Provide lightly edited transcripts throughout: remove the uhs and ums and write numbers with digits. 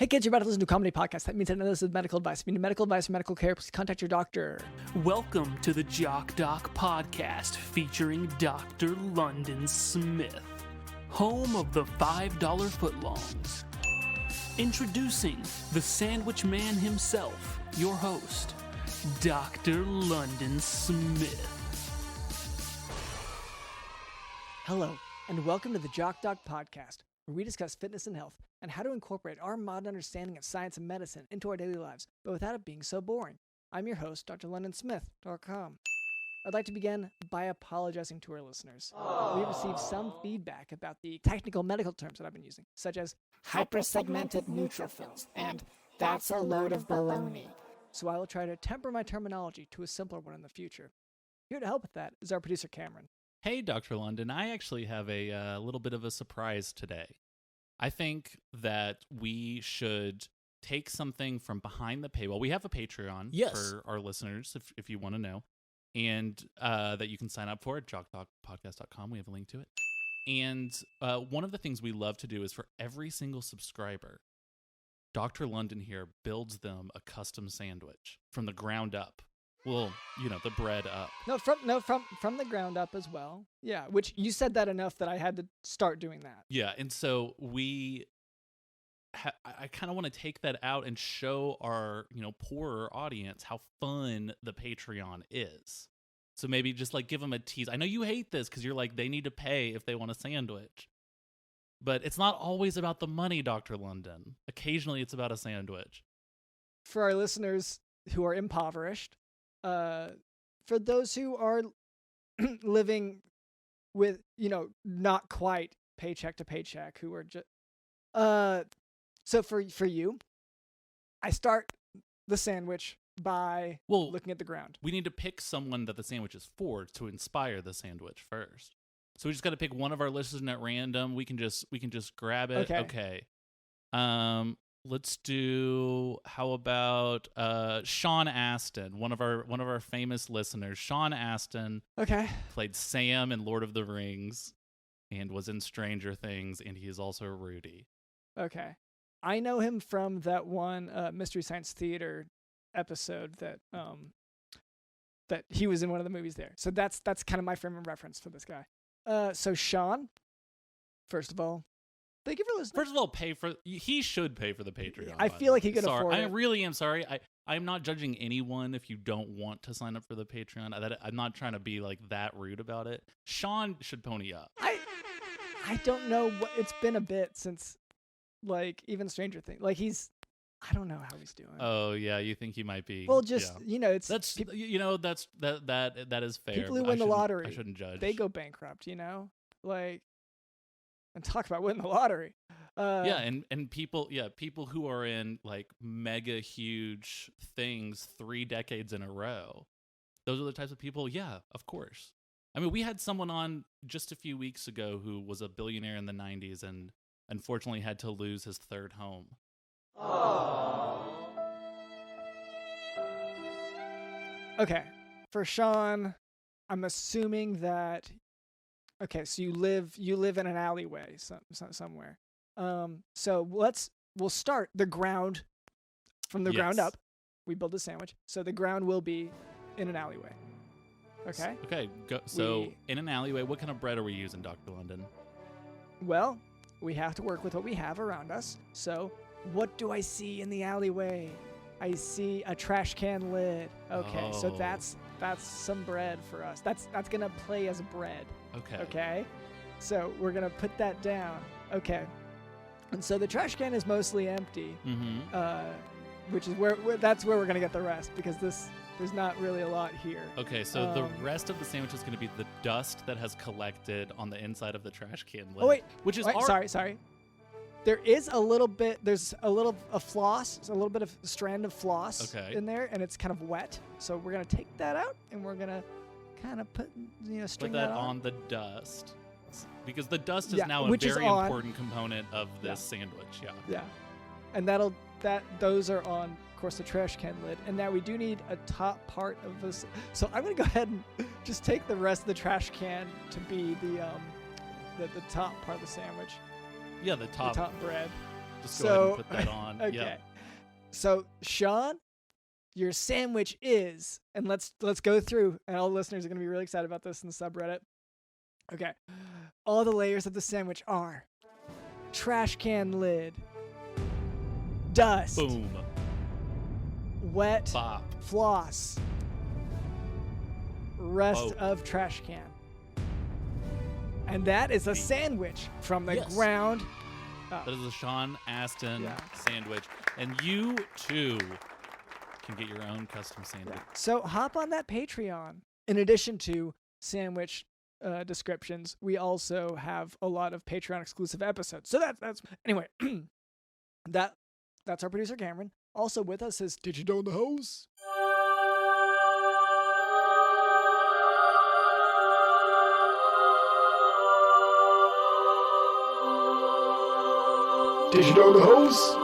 Hey kids, you're about to listen to a comedy podcast. That means that this is medical advice. If you need medical advice or medical care, please contact your doctor. Welcome to the Jock podcast featuring Dr. London Smith, home of the $5 footlongs. Introducing the sandwich man himself, your host, Dr. London Smith. Hello, and welcome to the Jock podcast, where we discuss fitness and health and how to incorporate our modern understanding of science and medicine into our daily lives, but without it being so boring. I'm your host, drlondonsmith.com. I'd like to begin by apologizing to our listeners. We have received some feedback about the technical medical terms that I've been using, such as hypersegmented neutrophils, and that's a load of baloney. So I will try to temper my terminology to a simpler one in the future. Here to help with that is our producer, Cameron. Hey, Dr. London, I actually have a little bit of a surprise today. I think that we should take something from behind the paywall. We have a Patreon for our listeners, if you want to know, and that you can sign up for at jockpodcast.com. We have a link to it. And one of the things we love to do is for every single subscriber, Dr. London here builds them a custom sandwich from the ground up. Well, you know, the bread up. From the ground up as well. Yeah, which you said that enough that I had to start doing that. Yeah, and so I kind of want to take that out and show our, poorer audience how fun the Patreon is. So maybe just give them a tease. I know you hate this because you're like, they need to pay if they want a sandwich. But it's not always about the money, Dr. London. Occasionally it's about a sandwich. For our listeners who are impoverished, for those who are living with, not quite paycheck to paycheck, who are just, so for you, I start the sandwich by looking at the ground. We need to pick someone that the sandwich is for to inspire the sandwich first. So we just got to pick one of our listeners at random. We can just grab it. Okay. Let's do. How about Sean Astin, one of our famous listeners. Sean Astin. Okay. Played Sam in Lord of the Rings, and was in Stranger Things, and he is also Rudy. Okay. I know him from that one Mystery Science Theater episode that he was in one of the movies there. So that's kind of my frame of reference for this guy. So Sean, first of all, thank you for listening. First of all, he should pay for the Patreon. I feel like he could afford it. I really am sorry. I'm not judging anyone if you don't want to sign up for the Patreon. I'm not trying to be that rude about it. Sean should pony up. I don't know it's been a bit since even Stranger Things. I don't know how he's doing. Oh yeah, you think he might be? Well, just it's that is fair. People who win the lottery, I shouldn't judge. They go bankrupt, and talk about winning the lottery. And people who are in mega huge things 3 decades in a row. Those are the types of people. Yeah, of course. I mean, we had someone on just a few weeks ago who was a billionaire in the 90s and unfortunately had to lose his third home. Okay, for Sean, I'm assuming that. Okay, so you live in an alleyway somewhere. So we'll start the ground from the ground up. We build a sandwich, so the ground will be in an alleyway. Okay. Okay. So in an alleyway, what kind of bread are we using, Dr. London? Well, we have to work with what we have around us. So, what do I see in the alleyway? I see a trash can lid. Okay, so that's some bread for us. That's gonna play as bread. Okay. So we're gonna put that down. Okay. And so the trash can is mostly empty. Mm-hmm. Which is where we're gonna get the rest because there's not really a lot here. Okay, so the rest of the sandwich is going to be the dust that has collected on the inside of the trash can lid. Oh wait, which is sorry. There is a little bit. There's a little bit of strand of floss in there, and it's kind of wet. So we're gonna take that out, and we're gonna kind of string that on the dust, because the dust is now a very important component of this sandwich. Yeah, and those are on. Course, the trash can lid, and now we do need a top part of this. So I'm gonna go ahead and just take the rest of the trash can to be the top part of the sandwich. Yeah, the top bread. Just go ahead and put that on. Okay. Yep. So, Sean, your sandwich is, and let's go through, and all the listeners are going to be really excited about this in the subreddit. Okay. All the layers of the sandwich are trash can lid, dust, Boom. wet Bop. floss, rest Oh. of trash can. And that is a sandwich from the ground. That is a Sean Astin Yeah. sandwich. And you, too, can get your own custom sandwich. So hop on that Patreon. In addition to sandwich descriptions, we also have a lot of Patreon exclusive episodes. So that's anyway. That's our producer Cameron. Also with us is Did You Know the Host? Did you know the host?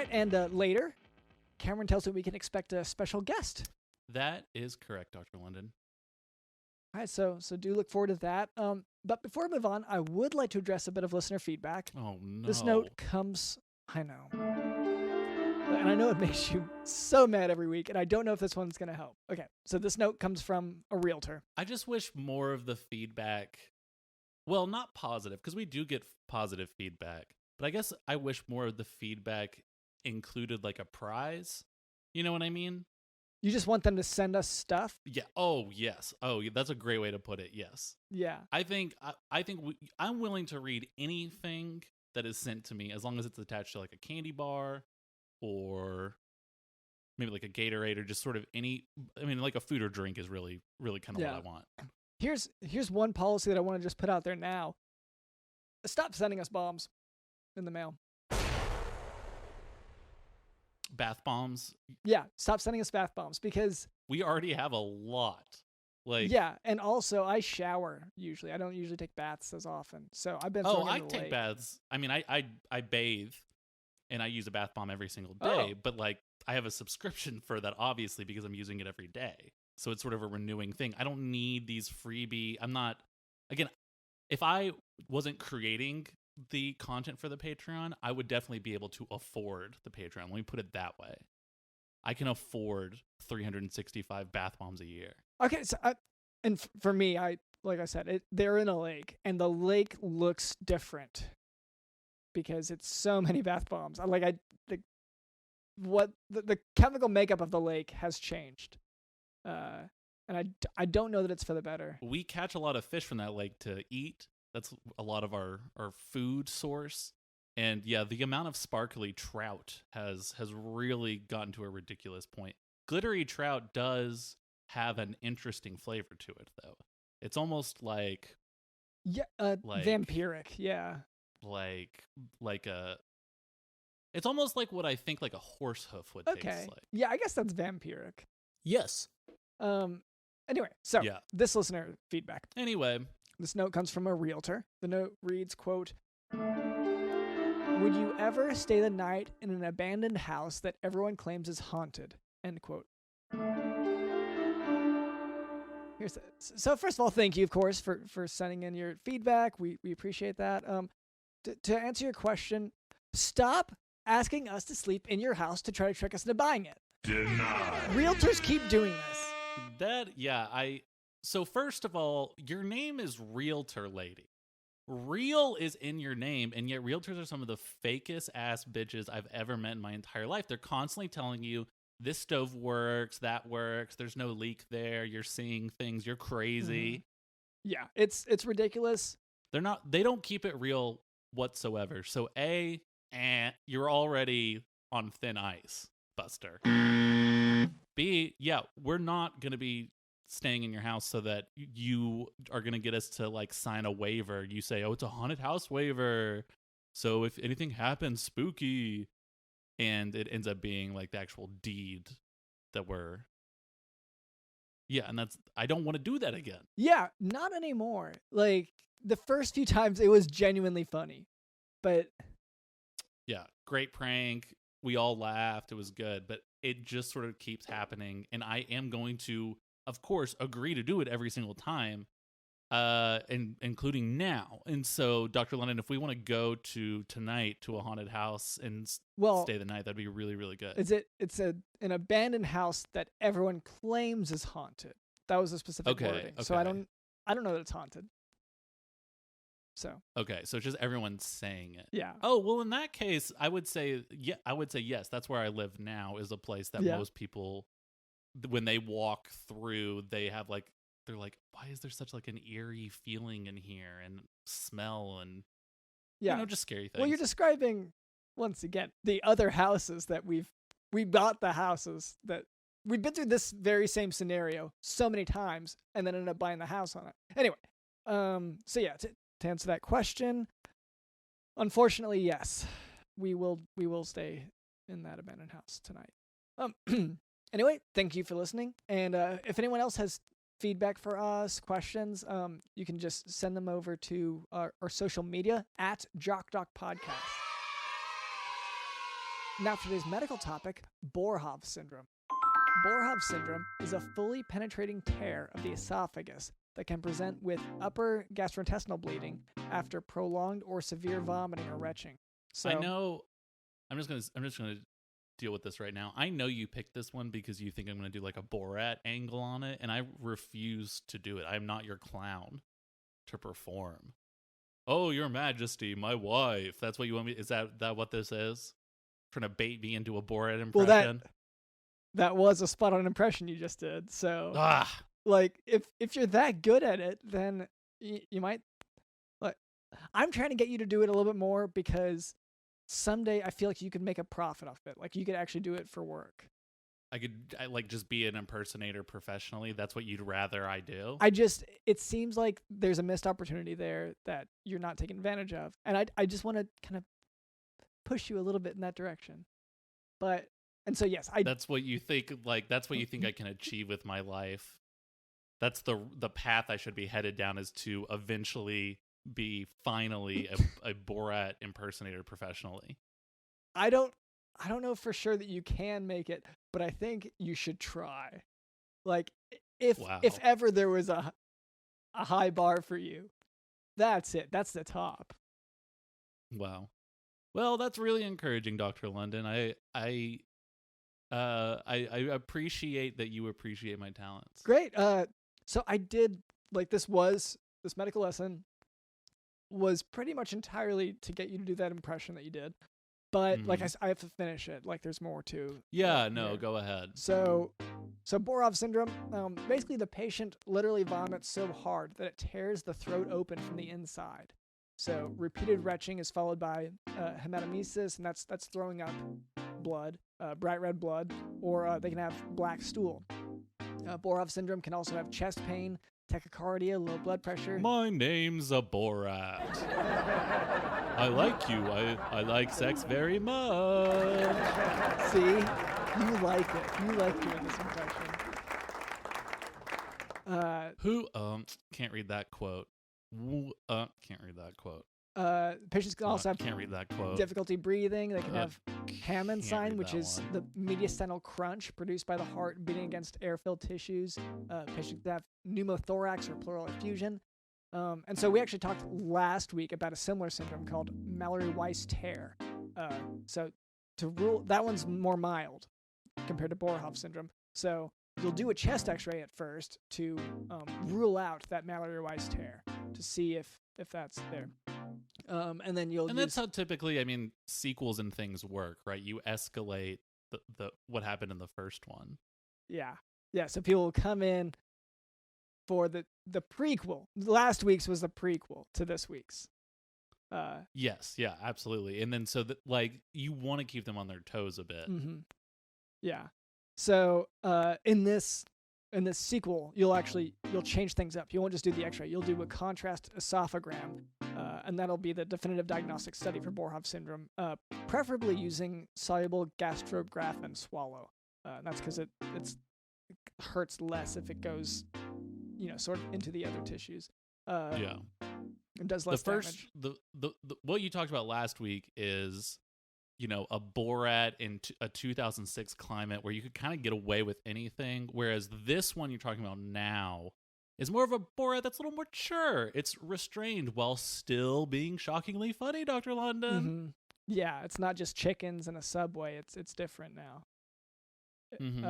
And later, Cameron tells me we can expect a special guest. That is correct, Dr. London. All right, so do look forward to that. But before we move on, I would like to address a bit of listener feedback. Oh, no. This note comes, I know. And I know it makes you so mad every week, and I don't know if this one's going to help. Okay, so this note comes from a realtor. I just wish more of the feedback, well, not positive, because we do get positive feedback, but I guess I wish more of the feedback included like a prize. You know what I mean? You just want them to send us stuff? Yeah. Oh, yes. Oh, that's a great way to put it. Yes. Yeah. I think I'm willing to read anything that is sent to me as long as it's attached to like a candy bar or maybe like a Gatorade or just sort of any. I mean, like a food or drink is really, really kind of what I want. Here's one policy that I want to just put out there now. Stop sending us bombs in the mail. Bath bombs? Yeah, stop sending us bath bombs because we already have a lot. Like, yeah, and also I shower usually. I don't usually take baths as often. So I've been I take baths. I mean, I bathe and I use a bath bomb every single day, but like I have a subscription for that obviously because I'm using it every day. So it's sort of a renewing thing. I don't need these freebie. I'm not, again, if I wasn't creating the content for the Patreon, I would definitely be able to afford the Patreon. Let me put it that way. I can afford 365 bath bombs a year. Okay, so for me, like I said, they're in a lake, and the lake looks different because it's so many bath bombs. The chemical makeup of the lake has changed, and I don't know that it's for the better. We catch a lot of fish from that lake to eat. That's a lot of our food source. And yeah, the amount of sparkly trout has really gotten to a ridiculous point. Glittery trout does have an interesting flavor to it, though. It's almost like vampiric, yeah. It's almost like what I think like a horse hoof would taste like. Yeah, I guess that's vampiric. Yes. Anyway, so this listener feedback. Anyway. This note comes from a realtor. The note reads, quote, "Would you ever stay the night in an abandoned house that everyone claims is haunted?" End quote. So first of all, thank you, of course, for sending in your feedback. We appreciate that. To answer your question, stop asking us to sleep in your house to try to trick us into buying it. Denied. Realtors keep doing this. So first of all, your name is Realtor Lady. Real is in your name, and yet realtors are some of the fakest ass bitches I've ever met in my entire life. They're constantly telling you this stove works, that works, there's no leak there, you're seeing things, you're crazy. Mm-hmm. Yeah, it's ridiculous. They don't keep it real whatsoever. So you're already on thin ice, Buster. B, we're not going to be staying in your house so that you are going to get us to like sign a waiver. You say, oh, it's a haunted house waiver, so if anything happens spooky, and it ends up being like the actual deed that and I don't want to do that again. Yeah, not anymore. Like the first few times it was genuinely funny, but great prank, we all laughed, it was good, but it just sort of keeps happening, and I am going to, of course, agree to do it every single time, and including now. And so, Dr. London, if we want to go tonight to a haunted house and stay the night, that'd be really, really good. It's an abandoned house that everyone claims is haunted. That was a specific wording. Okay. So I don't know that it's haunted. So okay, so it's just everyone saying it. Yeah. Oh well, in that case, I would say yes. That's where I live now. Is a place that most people, when they walk through, they're like, why is there such like an eerie feeling in here and smell and just scary things. Well, you're describing once again the other houses that we bought the houses that we've been through this very same scenario so many times and then ended up buying the house on it. Anyway, so yeah, to answer that question, unfortunately, yes, we will stay in that abandoned house tonight. Anyway, thank you for listening. And if anyone else has feedback for us, questions, you can just send them over to our social media at Jock Podcast. Now for today's medical topic, Boerhaave Syndrome. Boerhaave Syndrome is a fully penetrating tear of the esophagus that can present with upper gastrointestinal bleeding after prolonged or severe vomiting or retching. So I know, I'm just gonna deal with this right now. I know you picked this one because you think I'm going to do like a Borat angle on it, and I refuse to do it. I'm not your clown to perform. Oh, Your Majesty, my wife. That's what you want me. Is that what this is? Trying to bait me into a Borat impression? Well, that was a spot on impression you just did. So, like, if you're that good at it, then you might. Like, I'm trying to get you to do it a little bit more because someday I feel like you could make a profit off it. Like you could actually do it for work. I just be an impersonator professionally. That's what you'd rather I do. It seems like there's a missed opportunity there that you're not taking advantage of. And I just want to kind of push you a little bit in that direction. And so yes, that's what you think, that's what you think I can achieve with my life. That's the path I should be headed down, is to eventually be finally a Borat impersonator professionally. I don't know for sure that you can make it, but I think you should try. Like if ever there was a high bar for you, that's it. That's the top. Wow. Well, that's really encouraging, Dr. London. I appreciate that you appreciate my talents. Great. So I did this medical lesson was pretty much entirely to get you to do that impression that you did. But I have to finish it. Like there's more to. Yeah, no, go ahead. So Boerhaave Syndrome, basically the patient literally vomits so hard that it tears the throat open from the inside. So repeated retching is followed by hematemesis, and that's throwing up blood, bright red blood, or they can have black stool. Boerhaave Syndrome can also have chest pain, tachycardia, low blood pressure. My name's a Borat. I like you. I like sex very much. See? You like it. You like doing this impression. Who can't read that quote. Can't read that quote. Patients can also have can't read that quote. difficulty breathing. They can have Hammond can't sign, read which that is one. the mediastinal crunch produced by the heart beating against air-filled tissues. Patients can have pneumothorax or pleural effusion. And so we actually talked last week about a similar syndrome called Mallory Weiss tear. So to rule, that one's more mild compared to Boerhaave syndrome. So you'll do a chest X-ray at first to rule out that Mallory Weiss tear to see if that's there. And then you'll. And that's how typically, I mean, sequels and things work, right? You escalate the what happened in the first one. Yeah. So people will come in for the prequel. Last week's was the prequel to this week's. Yes, yeah, absolutely. And then so that like you want to keep them on their toes a bit. Mm-hmm. Yeah. So in this sequel, you'll change things up. You won't just do the X-ray. You'll do a contrast esophagram, and that'll be the definitive diagnostic study for Boerhaave syndrome, preferably using soluble gastrographin swallow. That's because it hurts less if it goes, sort of into the other tissues. Yeah. It does less damage. The what you talked about last week is, a Borat in a 2006 climate where you could kind of get away with anything, whereas this one you're talking about now is more of a Borat that's a little more mature. It's restrained while still being shockingly funny, Dr. London. Mm-hmm. Yeah, it's not just chickens in a Subway. It's different now. Mm-hmm.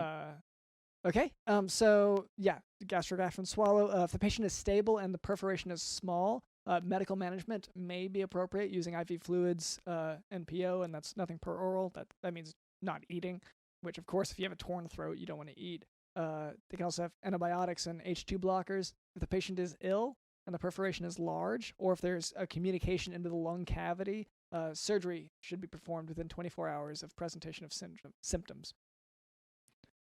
Okay. So yeah, gastrographin swallow. If the patient is stable and the perforation is small, medical management may be appropriate using IV fluids, NPO, and that's nothing per oral. That means not eating, which of course, if you have a torn throat, you don't want to eat. They can also have antibiotics and H2 blockers. If the patient is ill and the perforation is large, or if there's a communication into the lung cavity, surgery should be performed within 24 hours of presentation of symptoms.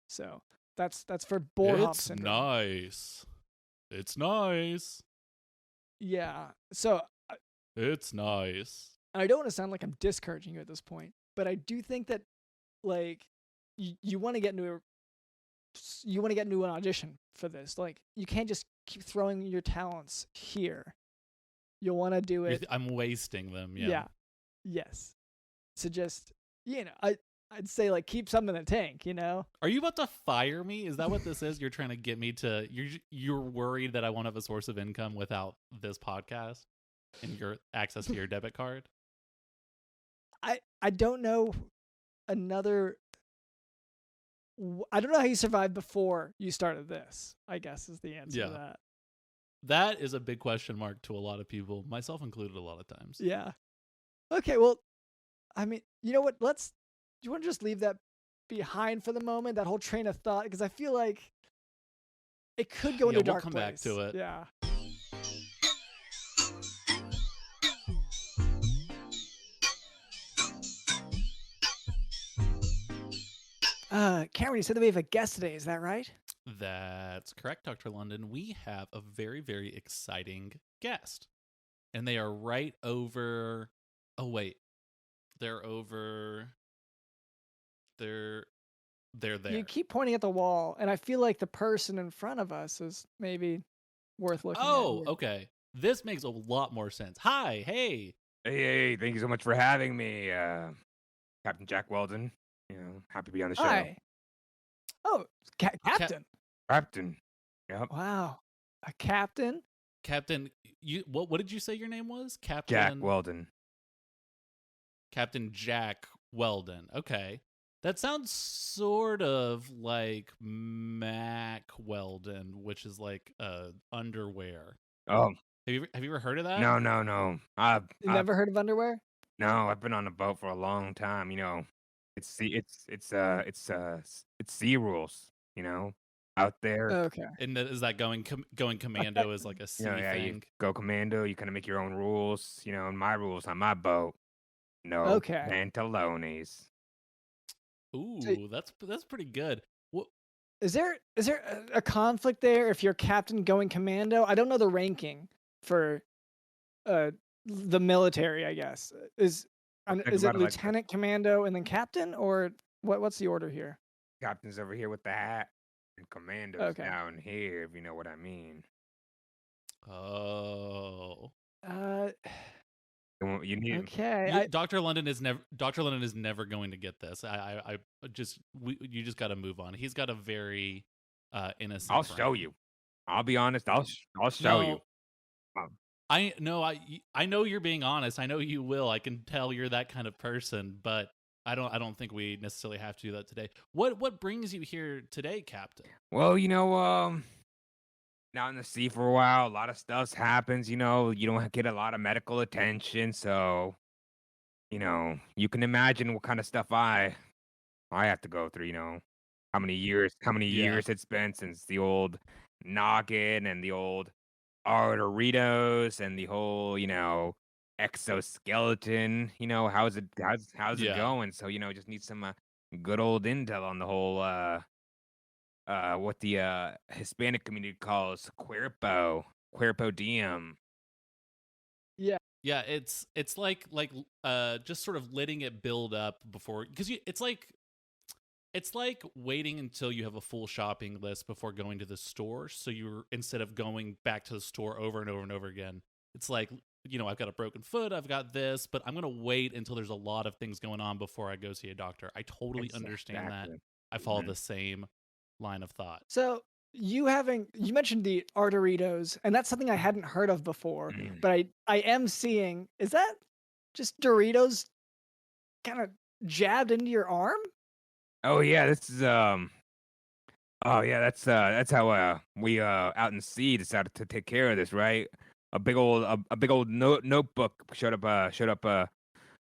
So that's for Boerhaave syndrome. It's nice. Yeah. So it's nice. I don't want to sound like I'm discouraging you at this point, but I do think that like you want to get into an audition for this. Like you can't just keep throwing your talents here. You'll want to do it. I'm wasting them. Yeah. Yes. So just I'd say like keep some in the tank. Are you about to fire me? Is that what this is? You're trying to get me to. You're worried that I won't have a source of income without this podcast and your access to your debit card. I don't know another. I don't know how you survived before you started this, I guess is the answer to that. That is a big question mark to a lot of people, myself included a lot of times. Yeah. Okay, well, I mean, you know what? Do you want to just leave that behind for the moment, that whole train of thought? Because I feel like it could go into a dark place. We'll come back to it. Yeah. Cameron, you said that we have a guest today. Is that right? That's correct, Dr. London. We have a very, very exciting guest. And they are right over... Oh, wait. They're over... They're there. You keep pointing at the wall, and I feel like the person in front of us is maybe worth looking at. Oh, okay. This makes a lot more sense. Hi, hey. Hey, thank you so much for having me, Captain Jack Weldon. Happy to be on the show. Hi. Oh, Captain. Captain. Yep. Wow. A captain? Captain, what did you say your name was? Captain Jack Weldon. Captain Jack Weldon. Okay. That sounds sort of like Mac Weldon, which is like underwear. Oh. Have you ever heard of that? No. You never heard of underwear? No, I've been on a boat for a long time. It's sea rules. Out there. Okay. And is that going commando is like a sea thing? You go commando. You kind of make your own rules. And my rules on my boat. No pantalones. Ooh, that's pretty good. Is there a conflict there if you're captain going commando? I don't know the ranking for the military, I guess. Is it lieutenant commando and then captain, or what's the order here? Captain's over here with the hat and commando's down here, if you know what I mean. Oh. You need. Okay. Dr. London is never going to get this. You just got to move on. He's got a very innocent. I'll show you. I'll be honest. I'll show you. I know you're being honest. I know you will. I can tell you're that kind of person, but I don't think we necessarily have to do that today. What brings you here today, Captain? Well, out in the sea for a while, a lot of stuff happens. You don't get a lot of medical attention, so you can imagine what kind of stuff I have to go through. How many years it's been since the old noggin and the old arteritos and the whole exoskeleton. How's it going? So just need some good old intel on the whole what the Hispanic community calls cuerpo diem. Yeah, it's like just sort of letting it build up before, because it's like waiting until you have a full shopping list before going to the store. So instead of going back to the store over and over and over again, it's like, I've got a broken foot, I've got this, but I'm gonna wait until there's a lot of things going on before I go see a doctor. I totally understand that. I follow the same line of thought. So you mentioned the arteritos, and that's something I hadn't heard of before, but I am seeing, is that just Doritos kind of jabbed into your arm? Oh yeah, this is that's how we out in sea decided to take care of this, right? A big old notebook showed up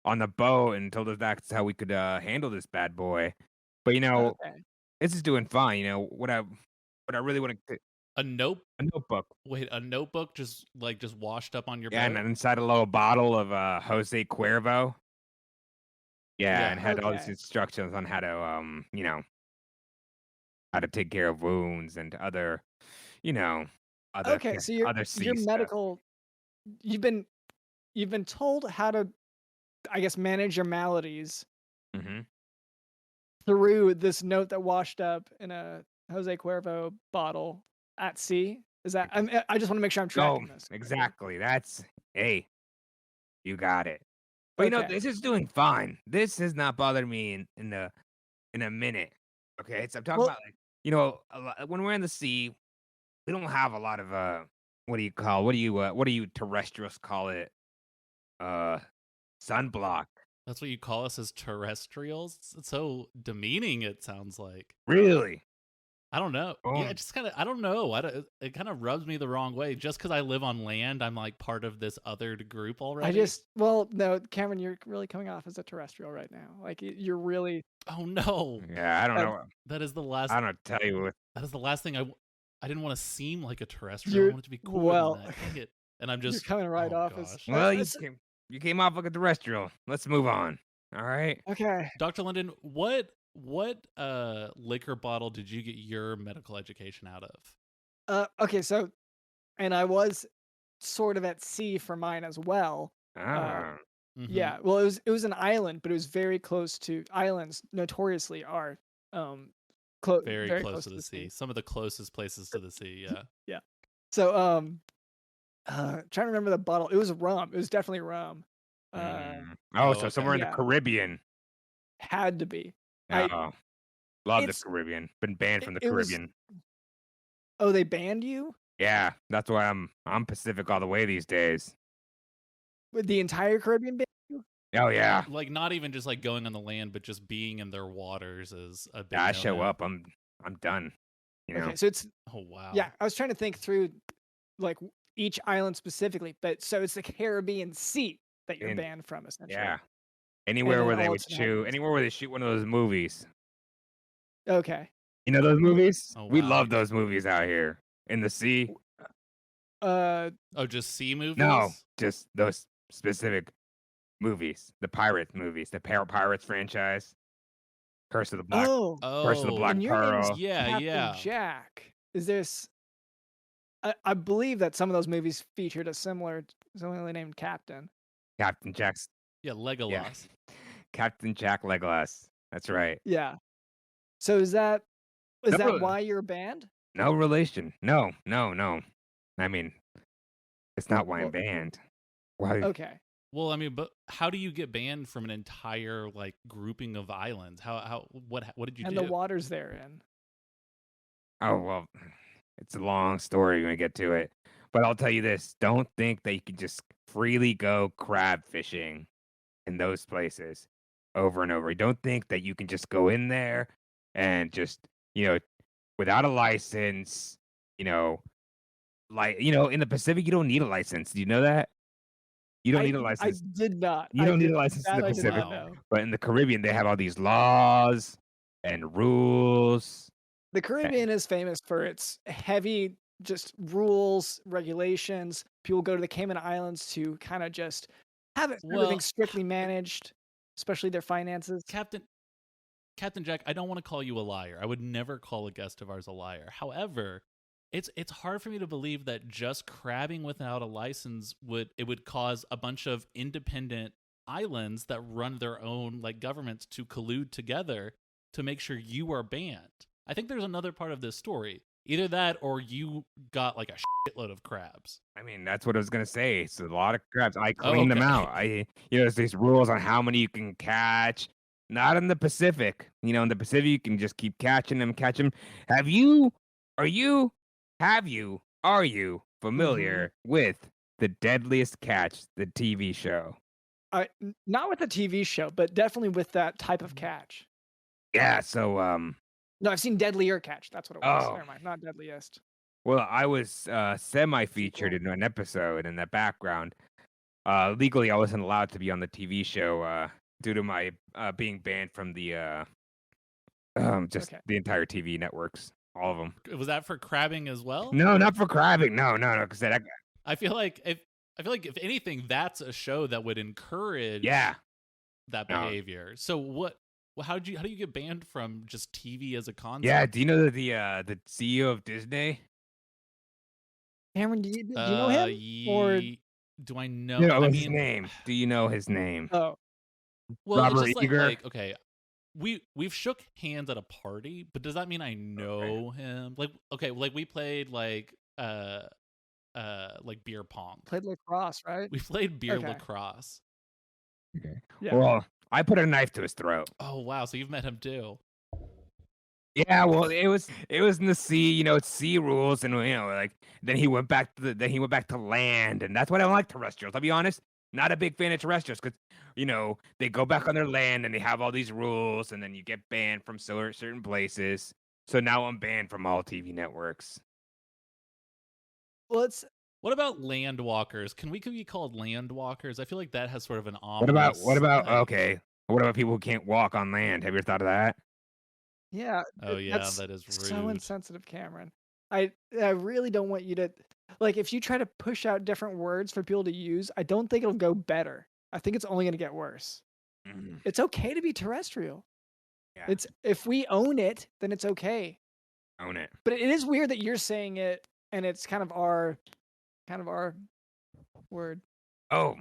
on the boat and told us that's how we could handle this bad boy. But this is doing fine. What I really want to. A notebook. Wait, a notebook just washed up on your boat? and inside a little bottle of Jose Cuervo. Yeah, and had all these instructions on how to how to take care of wounds and other other so your medical stuff. You've been told how to, I guess, manage your maladies through this note that washed up in a Jose Cuervo bottle at sea. Is that? I just want to make sure I'm tracking this. Exactly. You got it. But this is doing fine. This has not bothered me in a minute. Okay, so I'm talking about when we're in the sea, we don't have a lot of what do you terrestrials call it? Sunblock. That's what you call us as terrestrials? It's so demeaning, it sounds like. Really? I don't know. Oh. Yeah, it just kind of, I don't know. It kind of rubs me the wrong way. Just because I live on land, I'm like part of this other group already. No, Cameron, you're really coming off as a terrestrial right now. Like, you're really. Oh, no. Yeah, I don't know. That is the last. I don't tell you what. That is the last thing I didn't want to seem like a terrestrial. I wanted to be cool. Well, and I'm just. You're coming right off as. Well, you came off like a terrestrial. Let's move on. All right. Okay. Dr. London, what liquor bottle did you get your medical education out of? Okay, so, and I was sort of at sea for mine as well. Yeah, well, it was an island, but it was very close to islands. Notoriously are very close to the sea. Some of the closest places to the sea. Yeah. Yeah. So trying to remember the bottle. It was rum. It was definitely rum. So somewhere in the Caribbean. Had to be. Love the Caribbean. Been banned from the Caribbean. Oh, they banned you? Yeah, that's why I'm Pacific all the way these days. With the entire Caribbean banned you? Oh yeah. Like not even just like going on the land, but just being in their waters is a big. Yeah, I show up. I'm done. Okay, so it's. Oh wow. Yeah, I was trying to think through, like each island specifically, but so it's the Caribbean Sea that you're banned from, essentially. Yeah. Anywhere where they would shoot one of those movies. Okay. You know those movies? Oh, wow. We love those movies out here in the sea. Just sea movies? No, just those specific movies. The pirate movies, the Pirates franchise. Curse of the Black. Curse of the Black Pearl. Captain Jack. Is this? I believe that some of those movies featured a similarly named captain. Captain Jack's. Yeah, Legolas. Yeah. Captain Jack Legolas. That's right. Yeah. So is that why you're banned? No relation. No. I mean, it's not why I'm banned. Why? Okay. Well, I mean, but how do you get banned from an entire like grouping of islands? What did you And do? the waters they're in. Oh well, it's a long story when we get to it. But I'll tell you this: don't think that you can just freely go crab fishing in those places over and over. Don't think that you can just go in there and just without a license. In the Pacific, you don't need a license. Do you know that? You don't need a I license. did not. You don't need a license in the I did Pacific. not know. But in the Caribbean, they have all these laws and rules. The Caribbean is famous for its heavy just rules, regulations. People go to the Cayman Islands to kind of just have everything strictly managed, especially their finances. Captain Jack, I don't want to call you a liar. I would never call a guest of ours a liar. However, it's hard for me to believe that just crabbing without a license would cause a bunch of independent islands that run their own like governments to collude together to make sure you are banned. I think there's another part of this story. Either that or you got like a shitload of crabs. I mean, that's what I was gonna say. It's a lot of crabs. I cleaned them out. There's these rules on how many you can catch. Not in the Pacific. In the Pacific, you can just keep catching them. Are you familiar with The Deadliest Catch, the TV show? Not with the TV show, but definitely with that type of catch. Yeah, so No, I've seen Deadlier Catch. That's what it was. Oh. Never mind, not Deadliest. Well, I was semi-featured in an episode in the background. Legally, I wasn't allowed to be on the TV show due to my being banned from the the entire TV networks, all of them. Was that for crabbing as well? No, not for crabbing. No, because I feel like if anything, that's a show that would encourage that behavior. So what? Well, how do you get banned from just TV as a concept? Yeah, do you know the CEO of Disney? Cameron, do you know him? Or do I know? His name. Do you know his name? Oh, well, Robert it's just Eager? like okay, we've shook hands at a party, but does that mean I know him? Like okay, like we played like beer pong. played lacrosse, right? We played beer lacrosse. Okay. Yeah. Well, I put a knife to his throat. Oh wow, so you've met him too. Yeah, well, it was in the sea, it's sea rules, and then he went back to land, and that's what I don't like terrestrials. I'll be honest, not a big fan of terrestrials because they go back on their land and they have all these rules, and then you get banned from certain places. So now I'm banned from all TV networks. Well, what about land walkers? Can we be called land walkers? I feel like that has sort of an ominous. What about people who can't walk on land? Have you ever thought of that? Yeah. Oh yeah, that is rude. So insensitive, Cameron. I really don't want you to if you try to push out different words for people to use, I don't think it'll go better. I think it's only going to get worse. Mm. It's okay to be terrestrial. Yeah. It's if we own it, then it's okay. Own it. But it is weird that you're saying it and it's kind of our word. Oh,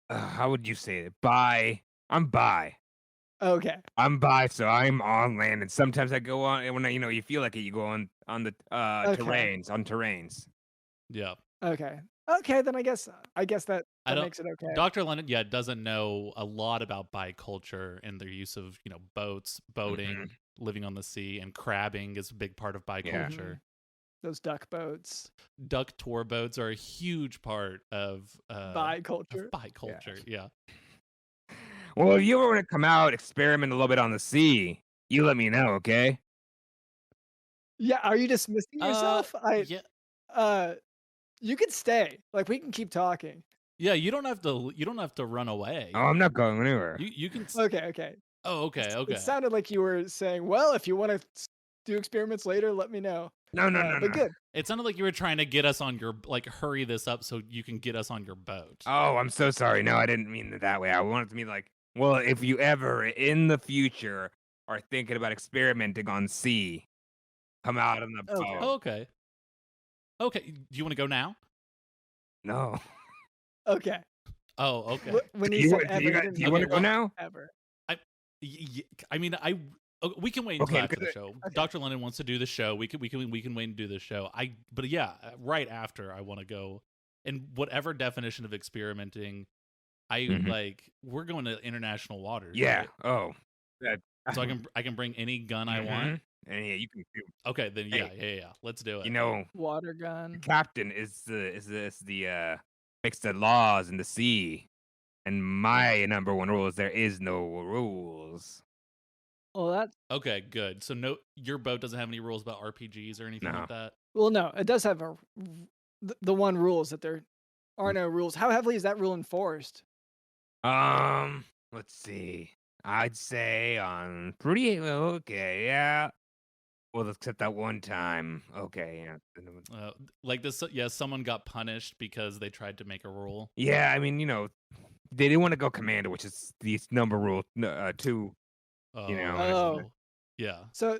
how would you say it? I'm bi. Okay. I'm bi, so I'm on land, and sometimes I go on when you feel like it, you go on the terrains. Yeah. Okay. Then I guess that makes it okay. Dr. London, doesn't know a lot about biculture and their use of boats, boating, living on the sea, and crabbing is a big part of biculture. Yeah. Those duck boats. Duck tour boats are a huge part of biculture. Yeah. Well, if you ever want to come out, experiment a little bit on the sea, you let me know, okay? Yeah, are you dismissing yourself? Yeah. You can stay. We can keep talking. Yeah, you don't have to run away. Oh, I'm not going anywhere. You can. Okay. Oh, okay. It sounded like you were saying, well, if you want to do experiments later, let me know. No. But good. It sounded like you were trying to get us on your hurry this up so you can get us on your boat. Oh, I'm so sorry. No, I didn't mean it that way. I wanted to mean well, if you ever in the future are thinking about experimenting on sea, come out on the boat. Oh, okay. Okay. Do you want to go now? No. Okay. Oh, okay. When do he said you want to go now? Ever. We can wait until after the show. Okay. Dr. London wants to do the show. We can wait and do the show. But yeah, right after I want to go in whatever definition of experimenting, we're going to international waters. Yeah. Right? Oh. That, So I can bring any gun I want. And yeah, you can. Okay, then Hey, yeah. Let's do it. You know, Water the gun. captain is the makes the laws in the sea, and my number one rule is there is no rules. Well, that. Okay, good. So no, your boat doesn't have any rules about RPGs or anything like that. Well, no, it does have the one rule is that there are no rules. How heavily is that rule enforced? Let's see. I'd say on pretty okay, yeah. Well, except that one time. Okay, yeah. Like this, yeah. Someone got punished because they tried to make a rule. Yeah, I mean, they didn't want to go commando, which is the number rule 2. Yeah. So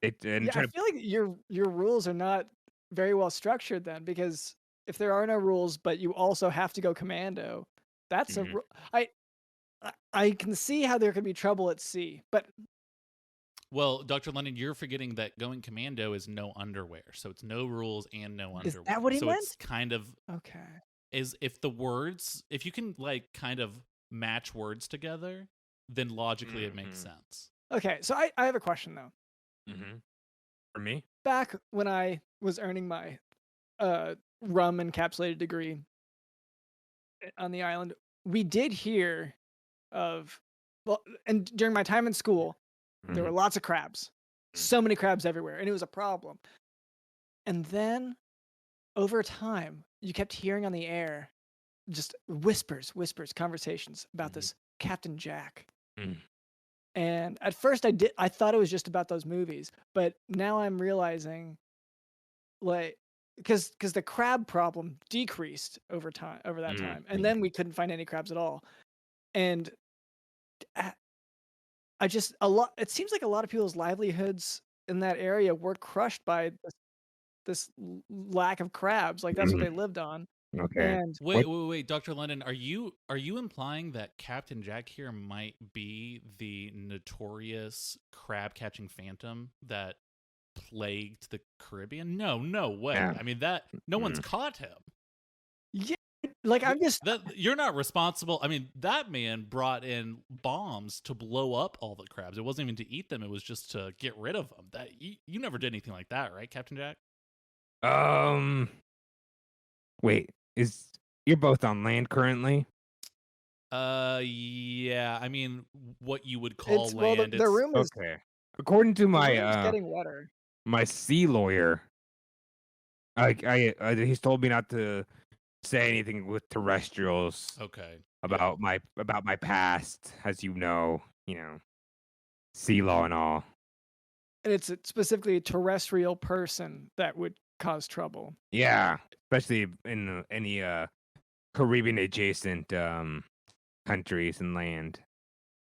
I feel like your rules are not very well structured then, because if there are no rules, but you also have to go commando, that's I can see how there could be trouble at sea, but. Well, Dr. London, you're forgetting that going commando is no underwear, so it's no rules and no underwear. Is that what he meant? It's kind of okay. Is if you can like kind of match words together, then logically it makes sense. Okay, so I have a question though. For me, back when I was earning my rum encapsulated degree on the island, we did hear of and during my time in school. There were lots of crabs. So many crabs everywhere, and it was a problem. And then, over time, you kept hearing on the air just whispers, conversations about this Captain Jack. And at first I thought it was just about those movies, but now I'm realizing, like, because the crab problem decreased over that time, and then we couldn't find any crabs at all. And it seems like a lot of people's livelihoods in that area were crushed by this lack of crabs. Like that's what they lived on. Okay. And wait, Dr. London, are you implying that Captain Jack here might be the notorious crab catching phantom that plagued the Caribbean? No way. Yeah. I mean that no one's caught him. Yeah. Like I'm just you're not responsible. I mean, that man brought in bombs to blow up all the crabs. It wasn't even to eat them. It was just to get rid of them. That you never did anything like that, right, Captain Jack? Wait, you're both on land currently? Yeah. I mean, what you would call land. Well, the room is okay. According to my getting wetter. My sea lawyer, he's told me not to say anything with terrestrials. Okay. About my past, as you know, sea law and all. And it's specifically a terrestrial person that would cause trouble. Yeah, especially in any Caribbean adjacent countries and land.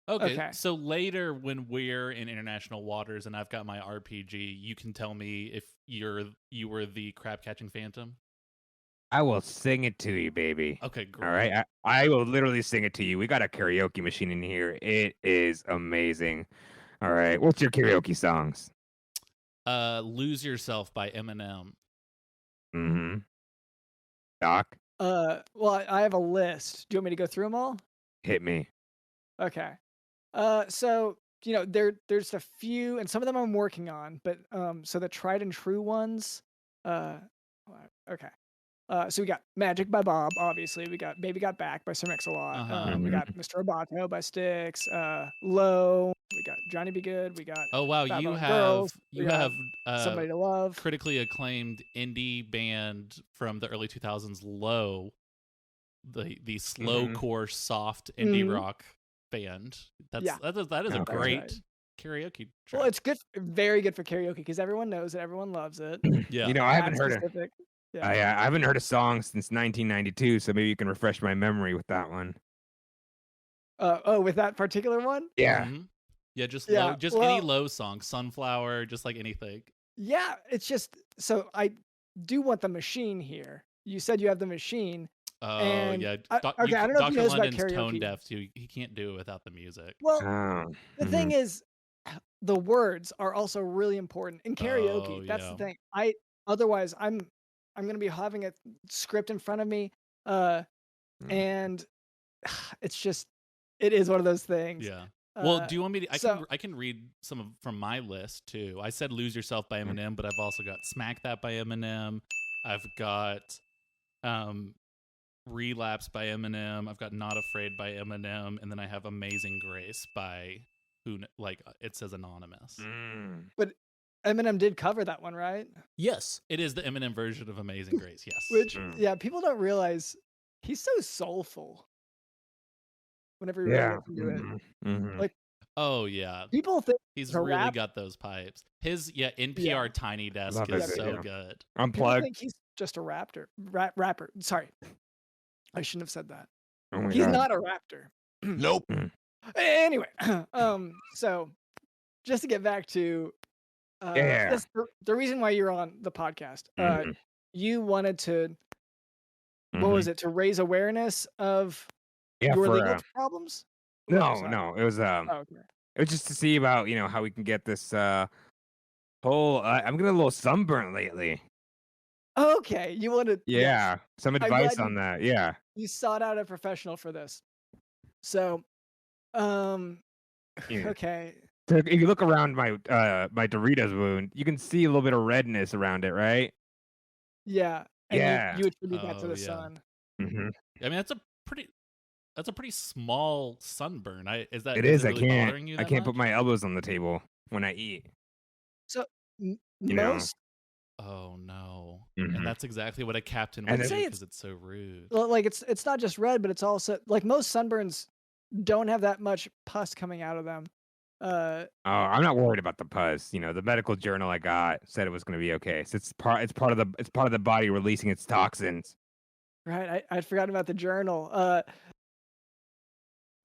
Okay. So later, when we're in international waters and I've got my RPG, you can tell me if you were the crab catching phantom. I will sing it to you, baby. Okay, great. All right, I will literally sing it to you. We got a karaoke machine in here. It is amazing. All right, what's your karaoke songs? "Lose Yourself" by Eminem. Doc? Well, I have a list. Do you want me to go through them all? Hit me. Okay. So there's a few, and some of them I'm working on, but so the tried and true ones. Okay. So we got Magic by Bob, obviously. We got Baby Got Back by Sir Mix-a-Lot. We got Mr. Roboto by Styx. Low. We got Johnny Be Good. We got Oh wow, Bad you Bone have Girls. you We got have Somebody to Love. critically acclaimed indie band from the early 2000s, Low, the slowcore soft indie rock band. That is a great karaoke track. Well, it's good, very good for karaoke because everyone knows it, everyone loves it. Yeah. I haven't heard it. Yeah. I haven't heard a song since 1992, so maybe you can refresh my memory with that one. With that particular one? Yeah. Mm-hmm. Yeah, just any Low song, Sunflower, just like anything. Yeah, it's just so I do want the machine here. You said you have the machine. Oh yeah. I don't know if he knows about London's karaoke. tone deaf too. He can't do it without the music. Well, the thing is, the words are also really important in karaoke. That's the thing. Otherwise, I'm I'm gonna be having a script in front of me, and it is one of those things. Yeah. Well, do you want me to? So I can read some from my list too. I said "Lose Yourself" by Eminem, but I've also got "Smack That" by Eminem. I've got "Relapse" by Eminem. I've got "Not Afraid" by Eminem, and then I have "Amazing Grace" by it says anonymous. but Eminem did cover that one, right? Yes. It is the Eminem version of "Amazing Grace." Yes. Which people don't realize he's so soulful. Whenever you really listen to it, like, oh yeah, people think he's really got those pipes. His NPR Tiny Desk is so good. Unplugged. People think he's just a rapper. Sorry, I shouldn't have said that. Oh He's God. not a raptor. Nope. Anyway, so just to get back to the reason why you're on the podcast, you wanted to what was it, to raise awareness of your legal problems? No, it was Okay. it was just to see about how we can get this whole. I'm getting a little sunburnt lately. Okay, you wanted Some advice on that. Yeah. You sought out a professional for this. So, okay. So if you look around my my Doritos wound, you can see a little bit of redness around it, right? Yeah. And Yeah. you attribute that to the sun. Mm-hmm. I mean, that's a pretty small sunburn. Is that It is. really bothering you I that can't put much? my elbows on the table when I eat. So know. most Oh no! Mhm. And that's exactly what a captain And would then- do because it's so rude. like it's not just red, but it's also like most sunburns don't have that much pus coming out of them. Oh, I'm not worried about the pus. The medical journal I got said it was going to be okay. So it's part of the body releasing its toxins. Right. I'd forgotten about the journal.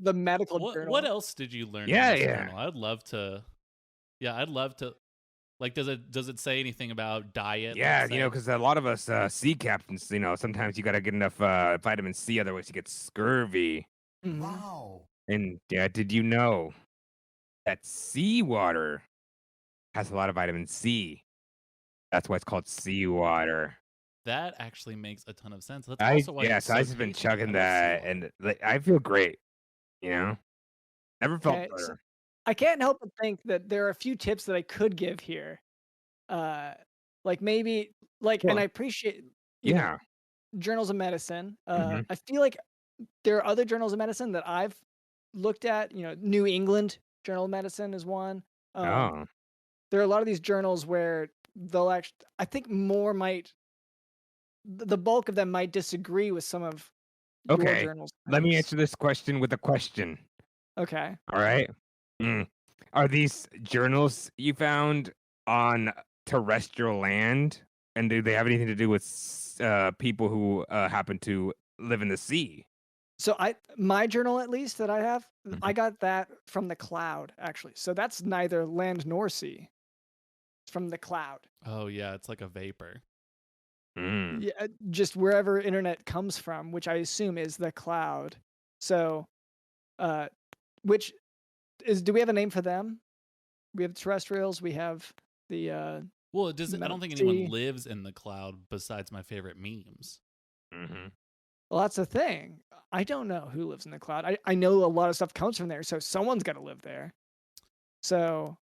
The medical journal. What else did you learn? Yeah, in this yeah. journal? I'd love to. Yeah, I'd love to. Like, does it say anything about diet? Yeah, let's say? because a lot of us sea captains, sometimes you got to get enough vitamin C, otherwise you get scurvy. Mhm. Wow. And did you know that seawater has a lot of vitamin C? That's why it's called seawater. That actually makes a ton of sense. That's So also why. I've just been chugging that, and I feel great. Never felt Okay, so better. I can't help but think that there are a few tips that I could give here. Like maybe and Well, I appreciate you know, Yeah. journals of medicine. Mhm. I feel like there are other journals of medicine that I've looked at. New England Journal of Medicine is one. Oh. There are a lot of these journals where they'll actually, I think the bulk of them might disagree with some of your Okay. journals. Let me types. answer this question with a question. Okay. All right. Are these journals you found on terrestrial land, and do they have anything to do with people who happen to live in the sea? So my journal, at least that I have, Mhm. I got that from the cloud, actually. So that's neither land nor sea. It's from the cloud. Oh yeah, it's like a vapor. Mm. Yeah, just wherever internet comes from, which I assume is the cloud. So, which is, do we have a name for them? We have terrestrials. We have the Well, I don't think sea. anyone lives in the cloud besides my favorite memes. Mm-hmm. Well, that's the thing. I don't know who lives in the cloud. I know a lot of stuff comes from there, so someone's got to live there. So,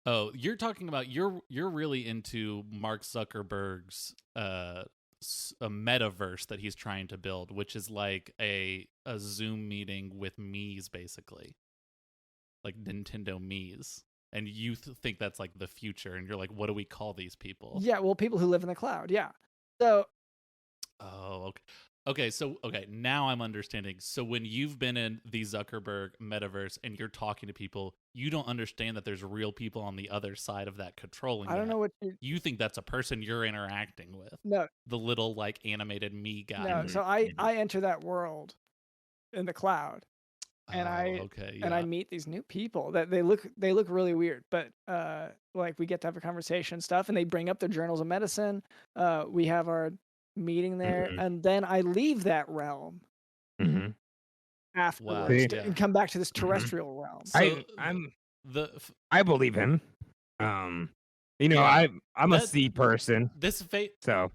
Oh, you're talking about you're really into Mark Zuckerberg's a metaverse that he's trying to build, which is like a Zoom meeting with Mii's, basically, like Nintendo Mii's. And you think that's like the future, and you're like, what do we call these people? yeah, well, people who live in the cloud, yeah. So, Oh, okay. Okay, now I'm understanding. So when you've been in the Zuckerberg metaverse and you're talking to people, you don't understand that there's real people on the other side of that controlling I don't that. know what You think that's a person you're interacting with. no, The little like animated me guy. no. So I enter that world in the cloud, and yeah. I meet these new people that they look really weird, but like we get to have a conversation and stuff, and they bring up their journals of medicine. We have our meeting there, and then I leave that realm Mm-hmm. afterwards See? and come back to this terrestrial realm. So I believe him. Yeah, I'm a that- sea person, this fate so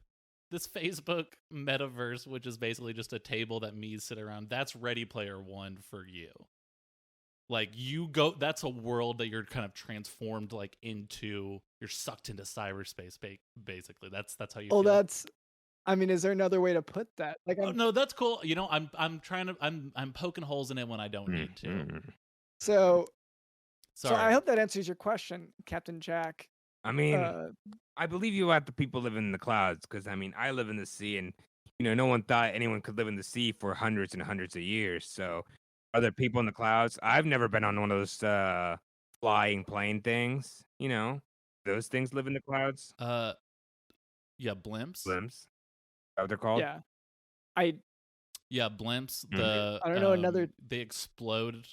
this Facebook metaverse, which is basically just a table that me's sit around, that's Ready Player One for you. Like that's a world that you're kind of transformed like into. You're sucked into cyberspace, basically. That's how you. Oh, feel. I mean, is there another way to put that? Like, no, that's cool. You know, I'm trying to I'm poking holes in it when I don't need to. So Sorry. I hope that answers your question, Captain Jack. I mean, I believe you let the people live in the clouds because I mean, I live in the sea, and no one thought anyone could live in the sea for hundreds and hundreds of years. So, other people in the clouds. I've never been on one of those flying plane things. Those things live in the clouds. Yeah, blimps. Blimps. Is that what they're called? Yeah. Yeah, blimps. I don't know another. They explode.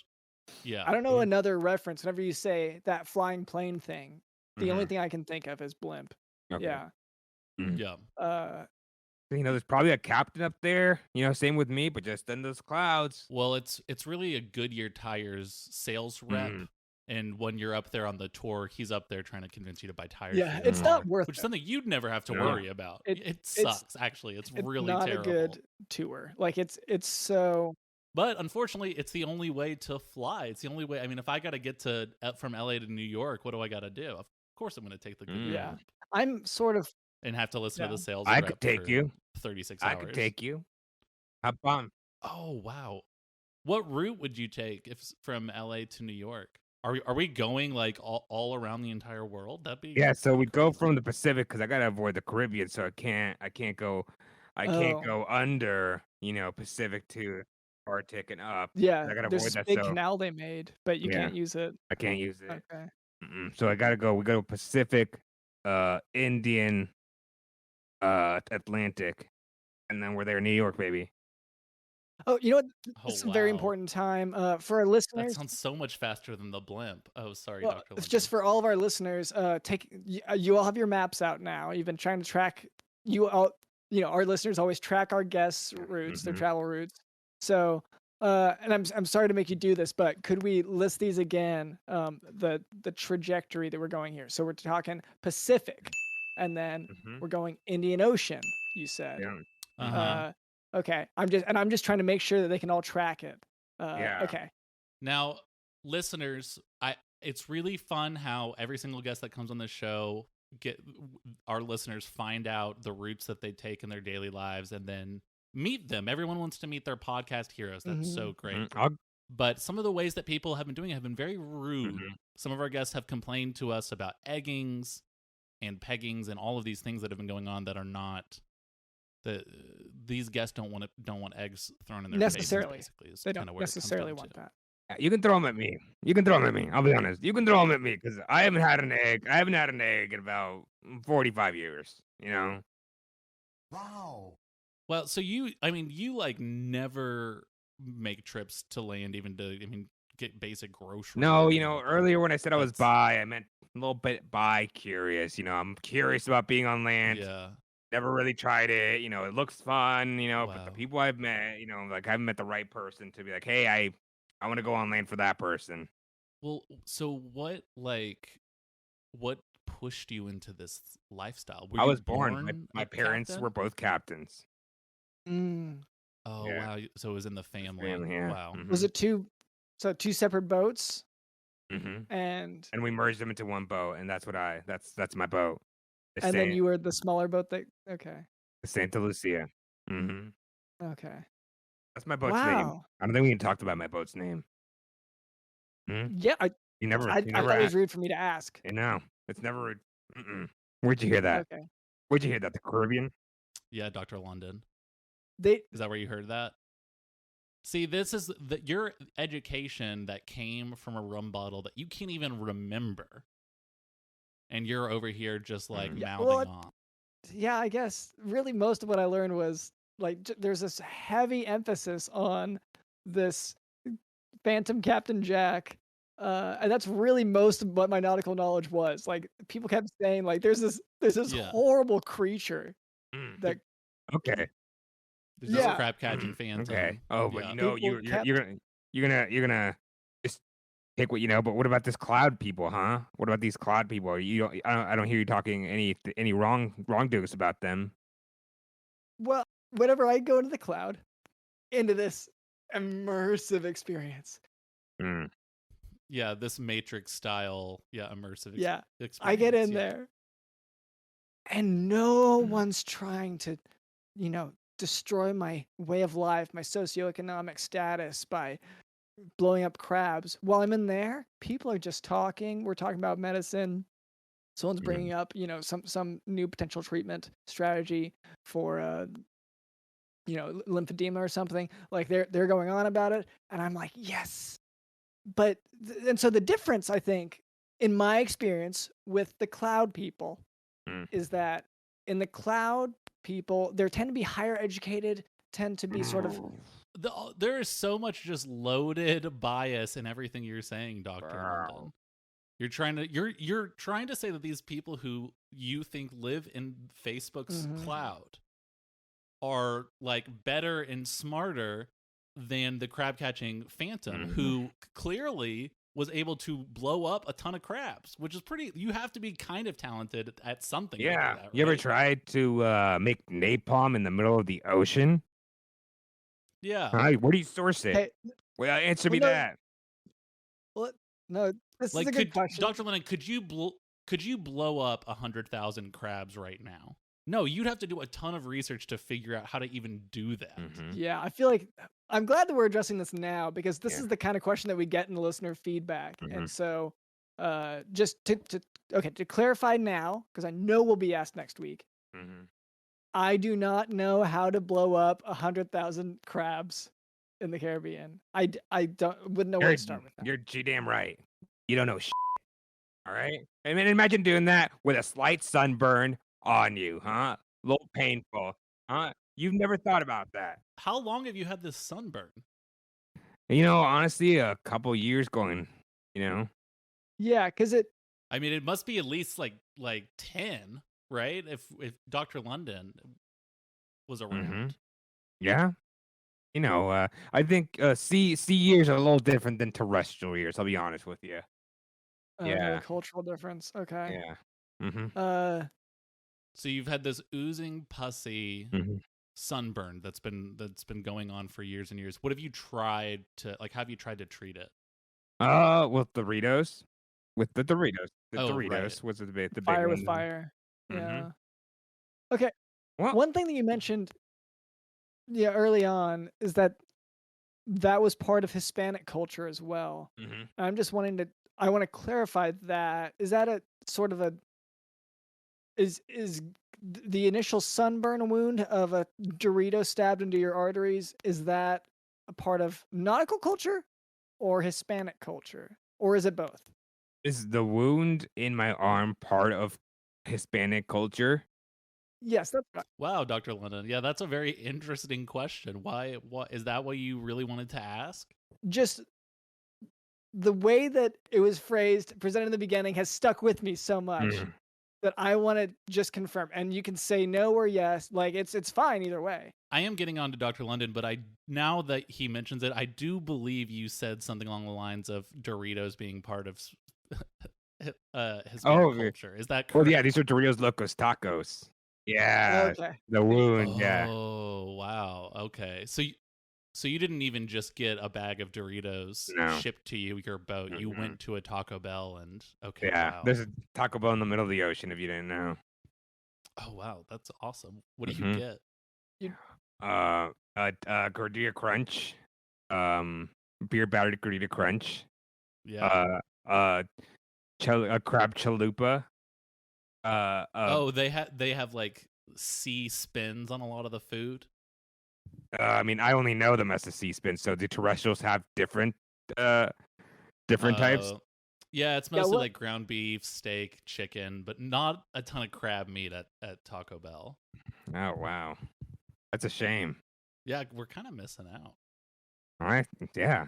Yeah. I don't know another reference. Whenever you say that flying plane thing, the only thing I can think of is blimp. Okay. Yeah. Yeah. There's probably a captain up there. Same with me, but just in those clouds. Well, it's really a Goodyear Tires sales rep. And when you're up there on the tour, he's up there trying to convince you to buy tires. Yeah, it's not worth which is something you'd never have to worry about. It sucks, actually. It's really not terrible. A good tour. Like it's so. But unfortunately, it's the only way to fly. It's the only way. I mean, if I got to get from LA to New York, what do I got to do? Of course, I'm going to take the Goodyear. Yeah, I'm sort of. And have to listen to the sales. I rep could take you. 36 hours. I could take you. How fun? Oh wow! What route would you take if from LA to New York? Are we going like all around the entire world? That'd be So we go from the Pacific because I gotta avoid the Caribbean, so I can't go under Pacific to Arctic and up. Yeah, I gotta there's avoid that. Big canal they made, but you can't use it. I can't use it. Okay. So I gotta go. We go Pacific, Indian, Atlantic, and then we're there, New York, baby. Oh, you know what? Oh, It's a very wow. important time for our listeners. That sounds so much faster than the blimp. Oh, sorry, Well, Dr. it's London. just for all of our listeners. You all have your maps out now. You've been trying to track. Our listeners always track our guests' routes, their travel routes. So, and I'm sorry to make you do this, but could we list these again? The trajectory that we're going here. So we're talking Pacific, and then we're going Indian Ocean. You said. Yeah. Okay. I'm just trying to make sure that they can all track it. Yeah. Okay. Now, listeners, it's really fun how every single guest that comes on this show our listeners find out the routes that they take in their daily lives and then meet them. Everyone wants to meet their podcast heroes. That's so great. But some of the ways that people have been doing it have been very rude. Some of our guests have complained to us about eggings and peggings and all of these things that have been going on that are not. These guests don't want eggs thrown in their necessarily. Faces, basically. They don't necessarily want that. You can throw them at me. I'll be honest. You can throw them at me because I haven't had an egg. I haven't had an egg in about 45 years. Wow. Well, so you like never make trips to land even to get basic groceries. No, earlier when I said I was bi, I meant a little bit bi-curious. I'm curious about being on land. Yeah. Never really tried it. It looks fun. Wow. But the people I've met, like I haven't met the right person to be like, hey, I want to go on land for that person. Well, so what pushed you into this lifestyle? I was born. My parents were both captains. Oh, Yeah. wow. So it was in the family. Yeah. Wow. Was it two separate boats? And we merged them into one boat, and that's my boat. And then you were the smaller boat okay. Santa Lucia. Okay. That's my boat's name. I don't think we even talked about my boat's name. Yeah, You never. I thought it was rude for me to ask. No, it's never rude. Where'd you hear that? Okay. Where'd you hear that? The Caribbean? Yeah, Dr. London. Is that where you heard that? See, this is your education that came from a rum bottle that you can't even remember. And you're over here just like mouthing off. Yeah, I guess really most of what I learned was like there's this heavy emphasis on this Phantom Captain Jack, and that's really most of what my nautical knowledge was. Like people kept saying like there's this horrible creature that. Okay. There's this crab catching phantom. Okay. Oh, but you're gonna just pick what you know. But what about this cloud people, huh? What about these cloud people? I don't hear you talking any wrongdoings about them. whenever I go into the cloud, into this immersive experience. Mm. Yeah, this Matrix style, immersive Yeah, experience. I get in there, and no one's trying to, destroy my way of life, my socioeconomic status by blowing up crabs. While I'm in there, people are just talking. We're talking about medicine. Someone's bringing up, some new potential treatment strategy for, lymphedema or something. Like they're going on about it, and I'm like, yes. But and so the difference, I think, in my experience with the cloud people, is that in the cloud people, they tend to be higher educated, tend to be sort of. There is so much just loaded bias in everything you're saying, Dr. London. You're trying to say that these people who you think live in Facebook's cloud are like better and smarter than the crab catching phantom who clearly was able to blow up a ton of crabs, which is you have to be kind of talented at something. Yeah. To do that, right? You ever tried to make napalm in the middle of the ocean? Yeah. Where do you source it? Hey, well, answer me that. Well, no, this is a good question. Dr. Lennon, could you blow up 100,000 crabs right now? No, you'd have to do a ton of research to figure out how to even do that. Yeah, I feel like I'm glad that we're addressing this now because this is the kind of question that we get in the listener feedback. And so just to clarify now, because I know we'll be asked next week, I do not know how to blow up 100,000 crabs in the Caribbean. I wouldn't know where to start with that. You're damn right. You don't know shit. All right? I mean, imagine doing that with a slight sunburn on you, huh? A little painful, huh? You've never thought about that. How long have you had this sunburn? Honestly, a couple years going, Yeah, because it must be at least like 10, right? If Dr. London was around. Yeah. I think sea years are a little different than terrestrial years, I'll be honest with you. yeah, cultural difference. Okay. Yeah. So you've had this oozing pussy sunburn that's been going on for years and years. What have you tried to have you tried to treat it? With Doritos. With the Doritos. Doritos right. was the big fire one. with fire. Yeah. Okay. Well, one thing that you mentioned early on is that was part of Hispanic culture as well. I'm just I want to clarify that. Is that a sort of is the initial sunburn wound of a Dorito stabbed into your arteries, is that a part of nautical culture or Hispanic culture? Or is it both? Is the wound in my arm part of Hispanic culture? Yes, that's right. Wow, Dr. London. Yeah, that's a very interesting question. Why? What is that? What you really wanted to ask? Just the way that it was presented in the beginning, has stuck with me so much that I want to just confirm. And you can say no or yes. Like it's fine either way. I am getting on to Dr. London, but now that he mentions it, I do believe you said something along the lines of Doritos being part of Hispanic culture. Is that correct? Well, yeah, these are Doritos Locos Tacos. Yeah. Okay. The wound, yeah. Oh, wow. Okay. So you didn't even just get a bag of Doritos shipped to your boat. You went to a Taco Bell and wow. There's a Taco Bell in the middle of the ocean if you didn't know. Oh wow, that's awesome. What do you get? Gordita Crunch, beer battered Gordita Crunch. Yeah. A crab chalupa. They have like sea spins on a lot of the food. I only know them as the sea spins. So the terrestrials have different types. Yeah, it's mostly like ground beef, steak, chicken, but not a ton of crab meat at Taco Bell. Oh wow, that's a shame. Yeah, we're kind of missing out. All right. Yeah,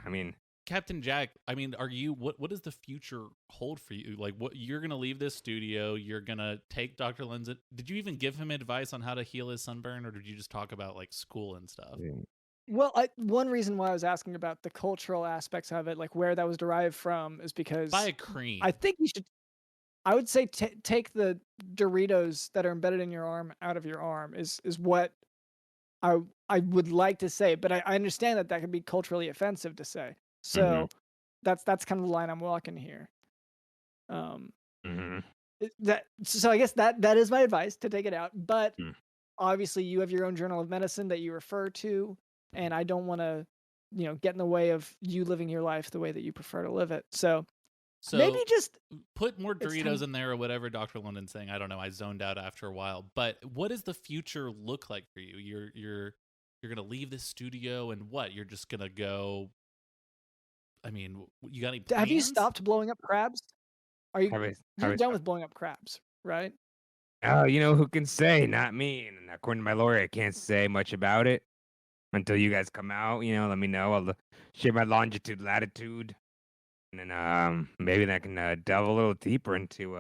Captain Jack, are you what does the future hold for you? Like, what you're gonna leave this studio? You're gonna take Dr. London. Did you even give him advice on how to heal his sunburn, or did you just talk about like school and stuff? Well, one reason why I was asking about the cultural aspects of it, like where that was derived from, is because buy a cream. I think you should. I would say take the Doritos that are embedded in your arm out of your arm is what I would like to say, but I understand that can be culturally offensive to say. So that's kind of the line I'm walking here. So I guess that is my advice, to take it out. But obviously, you have your own journal of medicine that you refer to, and I don't want to, get in the way of you living your life the way that you prefer to live it. So maybe just put more Doritos in there or whatever Dr. London's saying. I don't know. I zoned out after a while. But what does the future look like for you? You're gonna leave this studio and what? You're just gonna go. I mean, you got any plans? Have you stopped blowing up crabs? Are you? You're done with blowing up crabs, right? Oh, who can say? Not me. And according to my lawyer, I can't say much about it until you guys come out. Let me know. I'll share my longitude, latitude, and then maybe I can delve a little deeper into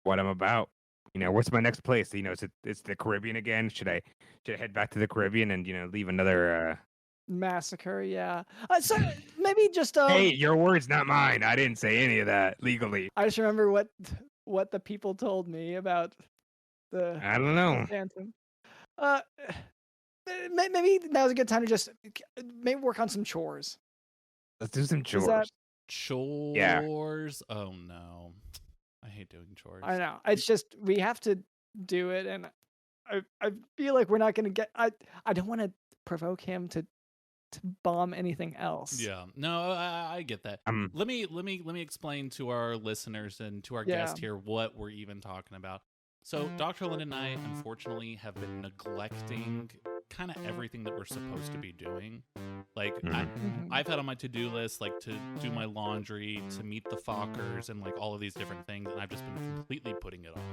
what I'm about. What's my next place? It's the Caribbean again. Should I head back to the Caribbean and leave another massacre? Yeah. So maybe just hey, your words, not mine. I didn't say any of that legally. I just remember what the people told me about the. I don't know. Phantom. Maybe now's a good time to just maybe work on some chores. Let's do some chores. Chores? Yeah. Oh no. I hate doing chores. I know. It's just we have to do it, and I feel like we're not gonna get. I don't want to provoke him to bomb anything else. Yeah. No, I get that. Let me explain to our listeners and to our guest here what we're even talking about. So Dr. Lynn and I, unfortunately, have been neglecting kind of everything that we're supposed to be doing. Like I've had on my to-do list, like to do my laundry, to meet the Fockers, and like all of these different things, and I've just been completely putting it off.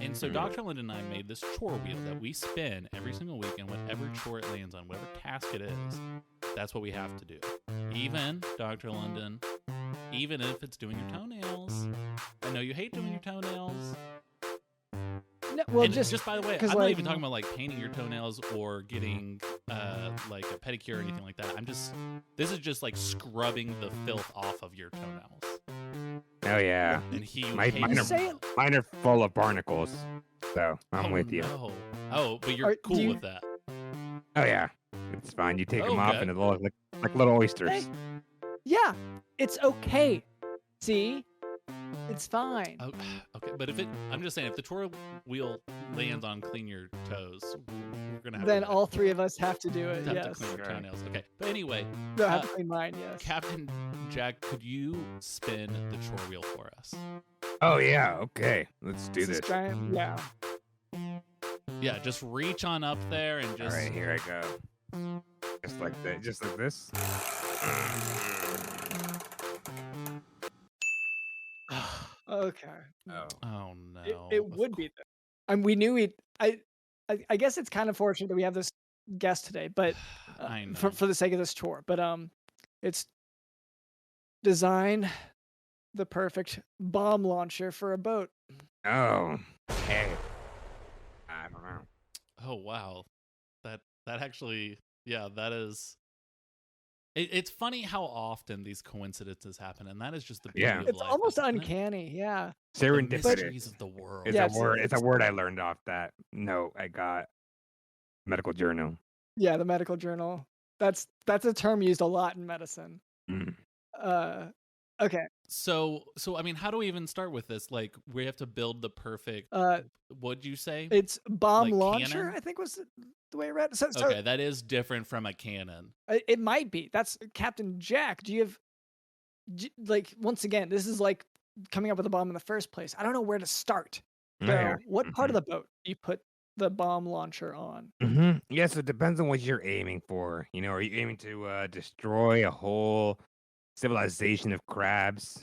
And so Dr. Lynn and I made this chore wheel that we spin every single week, and whatever chore it lands on, whatever task it is, that's what we have to do. Even, Dr. London, even if it's doing your toenails. I know you hate doing your townels. No, well, and just by the way, I'm not even talking about like painting your toenails or getting like a pedicure or anything like that. This is just like scrubbing the filth off of your toenails. Oh yeah, and mine are full of barnacles, so I'm with you. No. Oh, but you're cool with that. Oh yeah, it's fine. You take them off and it looks like little oysters. Hey, yeah, it's okay. See? It's fine. Oh, okay, but I'm just saying, if the chore wheel lands on clean your toes, we're gonna have. Then all three of us have to do it. Have to clean your toenails. Okay, but anyway, no, I have to clean mine. Yes. Captain Jack, could you spin the chore wheel for us? Oh yeah. Okay, let's do this. Giant, yeah. Yeah, just reach on up there and just. All right, here I go. Just like that. Just like this. Okay. Oh no. It would be. We knew it. I guess it's kind of fortunate that we have this guest today, but I know. For the sake of this chore. But it's design the perfect bomb launcher for a boat. Oh. Hey. I don't know. Oh wow. That actually, yeah, that is. It's funny how often these coincidences happen, and that is just the beauty of life. It's almost uncanny, yeah. Serendipity. The mysteries of the world. It's a word I learned off that note I got. Medical journal. Yeah, the medical journal. That's a term used a lot in medicine. Okay. So I mean, how do we even start with this? Like, we have to build the perfect. What'd you say? It's bomb like launcher. cannon? I think was the way I read it. So, okay, that is different from a cannon. It might be. That's Captain Jack. Do you have like once again? This is like coming up with a bomb in the first place. I don't know where to start. So, what part of the boat do you put the bomb launcher on? Yeah, so it depends on what you're aiming for. Are you aiming to destroy a whole civilization of crabs?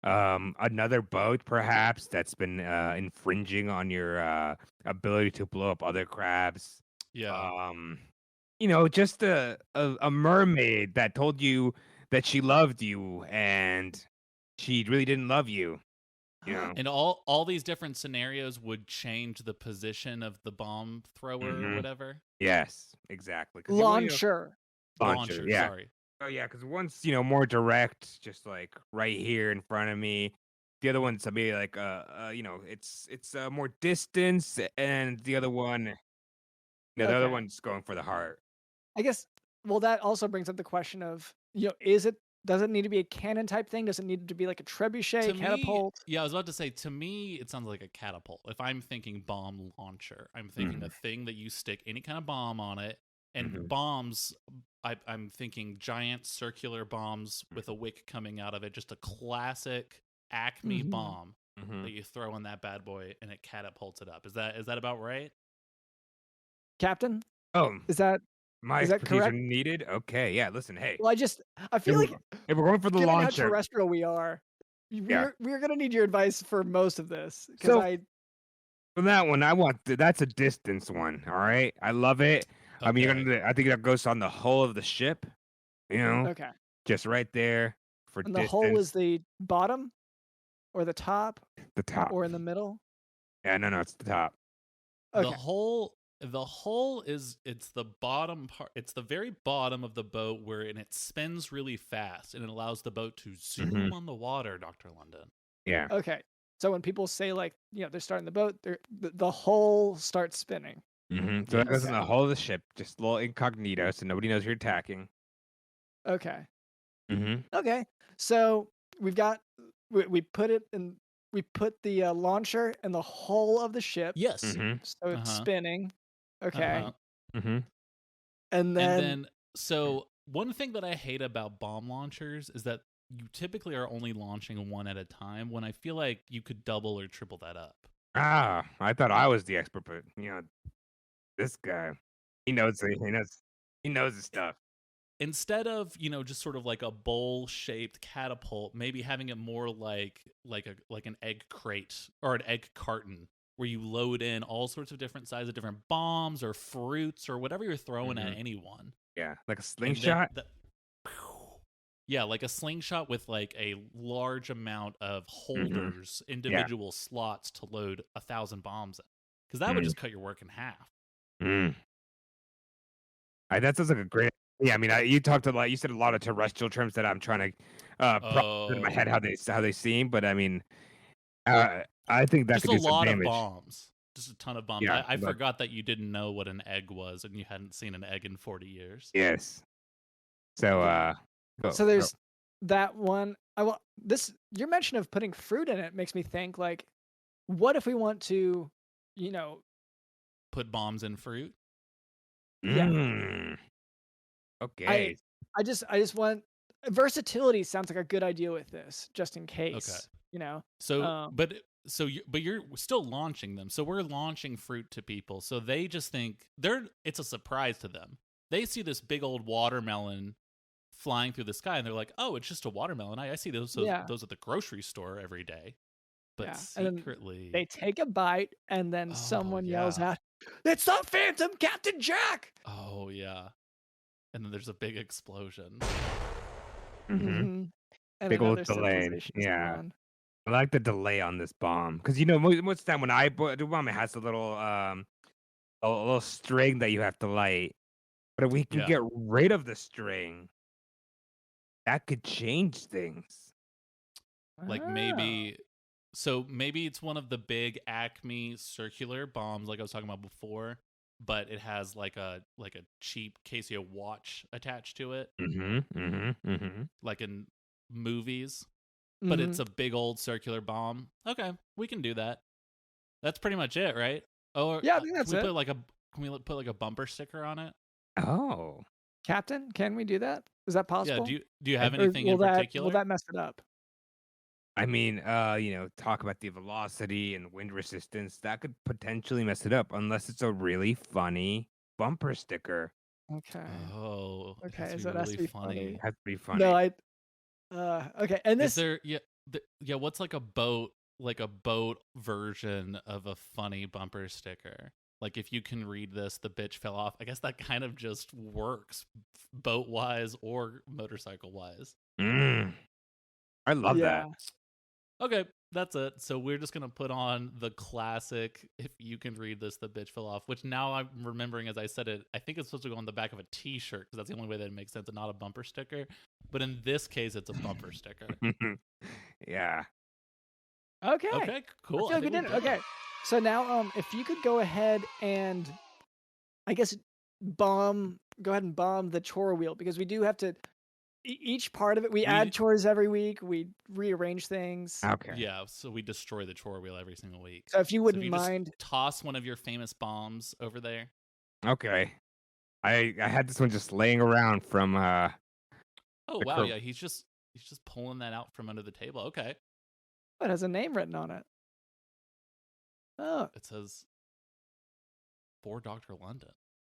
Another boat perhaps that's been infringing on your ability to blow up other crabs. Yeah. Just a mermaid that told you that she loved you and she really didn't love you. And all these different scenarios would change the position of the bomb thrower or whatever. Yes, exactly. Launcher. Yeah. Sorry. Oh yeah, because one's more direct, just like right here in front of me. the other one's maybe like it's more distance, and the other one, the other Okay. one's going for the heart. I guess. Well, that also brings up the question of does it need to be a cannon type thing? Does it need to be like a trebuchet, To me, catapult? yeah, I was about to say, to me, it sounds like a catapult. If I'm thinking bomb launcher, I'm thinking a thing that you stick any kind of bomb on it. And bombs, I'm thinking giant circular bombs with a wick coming out of it. Just a classic Acme bomb that you throw in that bad boy and it catapults it up. Is that about right? Captain, Oh, is that my is that expertise are correct? needed. Okay, yeah. Listen, hey, Well, I if feel like if we're going for the given how launcher, terrestrial we are, yeah. we're gonna need your advice for most of this because So for that one, that's a distance one. All right, I love it. I mean, Okay. I think that goes on the hull of the ship. You know, okay, just right there for and the hole distance. is the bottom or the top The top. or in the middle. Yeah, no, it's the top. The Okay, hole is it's the bottom part. It's the very bottom of the boat and it spins really fast and it allows the boat to zoom on the water, Dr. London. Yeah. okay. So when people say like they're starting the boat, the hole starts spinning. So that goes in Okay. the hull of the ship, just a little incognito, so nobody knows you're attacking. Okay. Mm-hmm. Okay. So we put it in. We put the launcher in the hull of the ship, Yes. so it's Uh-huh. spinning. Okay. Uh-huh. Mm-hmm. And And then then, so one thing that I hate about bomb launchers is that you typically are only launching one at a time when I feel like you could double or triple that up. Ah, I thought I was the expert, but this guy, he knows his stuff. Instead of, just sort of like a bowl-shaped catapult, maybe having it more like an egg crate or an egg carton where you load in all sorts of different sizes of different bombs or fruits or whatever you're throwing at anyone. Yeah, like a And then slingshot. yeah, like a slingshot with like a large amount of holders, individual slots to load 1,000 bombs in. Because that would just cut your work in half. Mm. That sounds like a great. Yeah, I mean, you talked a lot. You said a lot of terrestrial terms that I'm trying to process in my head how they seem. But I mean, I think that Just could a do some lot of damage. bombs. Just a ton of bombs. Yeah, I but forgot that you didn't know what an egg was and you hadn't seen an egg in 40 years. yes. So so there's that one. Your mention of putting fruit in it makes me think like, what if we want to, Put bombs in fruit? yeah. Okay. I just want versatility sounds like a good idea with this, just in case. So, but you're still launching them. So we're launching fruit to people. So they just think it's a surprise to them. They see this big old watermelon flying through the sky, and they're like, "Oh, it's just a watermelon. I see those at the grocery store every day." But secretly, they take a bite, and then someone yells yeah. out, "It's the Phantom Captain Jack!" Oh yeah, and then there's a big explosion. And Big old another delay. civilization is Yeah. gone. I like the delay on this bomb because most of the time when the bomb, it has a little string that you have to light. But if we can get rid of the string, that could change things. Like maybe it's one of the big Acme circular bombs like I was talking about before, but it has like a cheap Casio watch attached to it. Like in movies. But it's a big old circular bomb. Okay, we can do that. That's pretty much it, right? Oh, yeah, I think that's it. Can we put like a bumper sticker on it? Oh, Captain, can we do that? Is that possible? Yeah. Do you have anything in particular? Will that mess it up? I mean, talk about the velocity and wind resistance. That could potentially mess it up unless it's a really funny bumper sticker. Okay. Oh, okay. It So has to to be be funny. It has to be funny. No, okay. And this is there what's like a boat version of a funny bumper sticker? Like if you can read this, the bitch fell off. I guess that kind of just works boat wise or motorcycle wise. I love that. Okay, that's it. So we're just gonna put on the classic "If you can read this, the bitch fell off," which now I'm remembering as I said it. I think it's supposed to go on the back of a T-shirt because that's the only way that it makes sense, and not a bumper sticker. But in this case, it's a bumper sticker. Yeah. Okay. Okay, cool. I feel like we did it. Okay. So now, if you could go ahead and, I guess, go ahead and bomb the chore wheel, because we do have to, each part of it, we add chores every week, we rearrange things. Okay. Yeah, so we destroy the chore wheel every single week. So if you wouldn't just mind, toss one of your famous bombs over there. Okay. I had this one just laying around from Oh wow, yeah, he's just pulling that out from under the table. Okay. it has a name written on it. Oh, It says for Dr. London.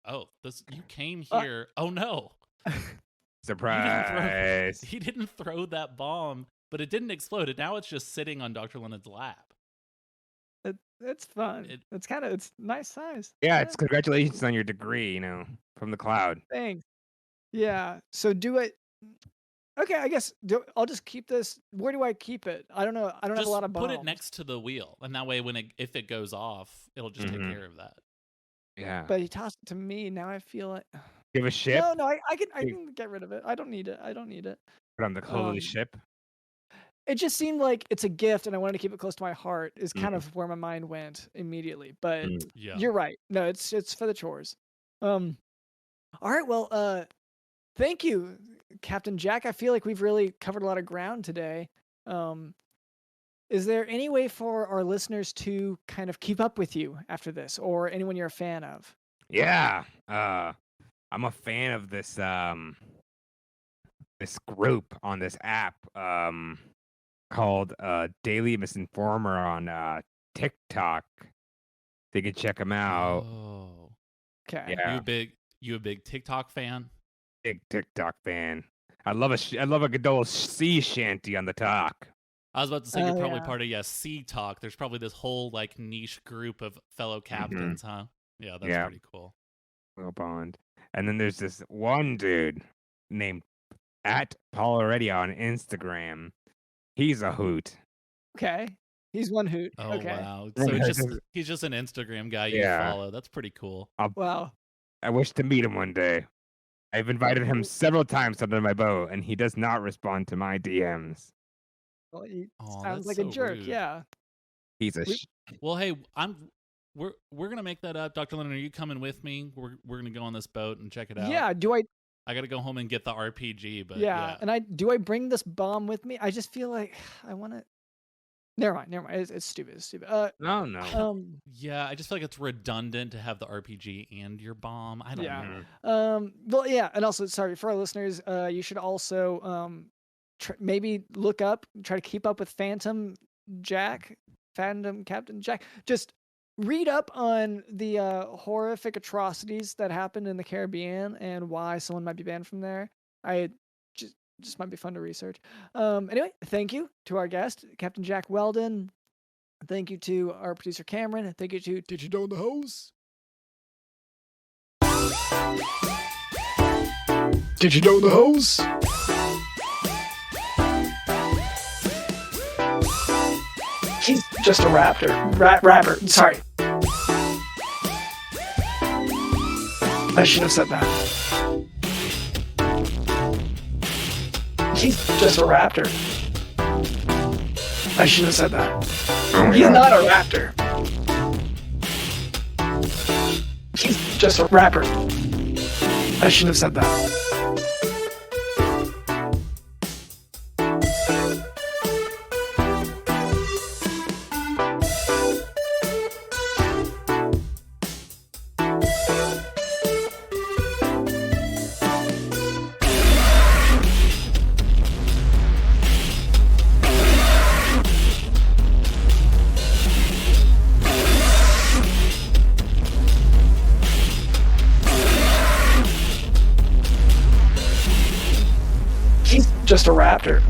Oh, you came here. Oh no. Surprise. He didn't throw that bomb, but it didn't explode. And now it's just sitting on Dr. London's lap. it's fun. It's nice size. Yeah, it's congratulations on your degree, from the cloud. Thanks. Yeah. So do it. Okay, I guess I'll just keep this. Where do I keep it? I don't know. I don't have a lot of bombs. Put it next to the wheel, and that way, if it goes off, it'll just take care of that. Yeah. But he tossed it to me. Now I feel like. You have a ship? No, I can get rid of it. I don't need it. Put on the code of the ship? It just seemed like it's a gift, and I wanted to keep it close to my heart. Is kind of where my mind went immediately. But you're right. No, it's for the chores. All right. Well, thank you, Captain Jack. I feel like we've really covered a lot of ground today. Is there any way for our listeners to kind of keep up with you after this, or anyone you're a fan of? Yeah. I'm a fan of this this group on this app called Daily Misinformer on TikTok. You can check them out. Oh. Okay. Yeah. You a big TikTok fan? Big TikTok fan. I love a good old sea shanty on the talk. I was about to say you're probably part of Sea Talk. There's probably this whole niche group of fellow captains, huh? Yeah, that's pretty cool. Well, Bond. And then there's this one dude named @Heredia on Instagram. He's a hoot. Okay. He's one hoot. Oh okay. wow. So he's just an Instagram guy you follow. That's pretty cool. Wow. I wish to meet him one day. I've invited him several times under my boat, and he does not respond to my DMs. Well, he sounds like a jerk. Rude. Yeah. He's a. Well, hey, we're gonna make that up, Dr. Leonard. Are you coming with me? We're gonna go on this boat and check it out. Yeah. I gotta go home and get the RPG, but And do I bring this bomb with me? I just feel like I want to. Never mind. It's stupid. No. Yeah, I just feel like it's redundant to have the RPG and your bomb. I don't know. Well, yeah, and also, sorry for our listeners. You should also maybe look up, try to keep up with Captain Jack. Just read up on the horrific atrocities that happened in the Caribbean and why someone might be banned from there. Just might be fun to research. Anyway, thank you to our guest, Captain Jack Weldon. Thank you to our producer, Cameron. Thank you to Did You Know the Hose? Did you know the hose? He's just a raptor. Rapper. Sorry. I should have said that. He's just a raptor. I should have said that. He's not a raptor. He's just a rapper. I should have said that. Just a raptor.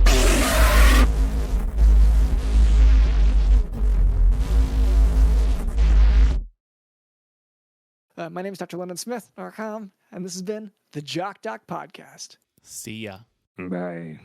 My name is Dr. LondonSmith.com, and this has been the Jock Doc Podcast. See ya. Bye.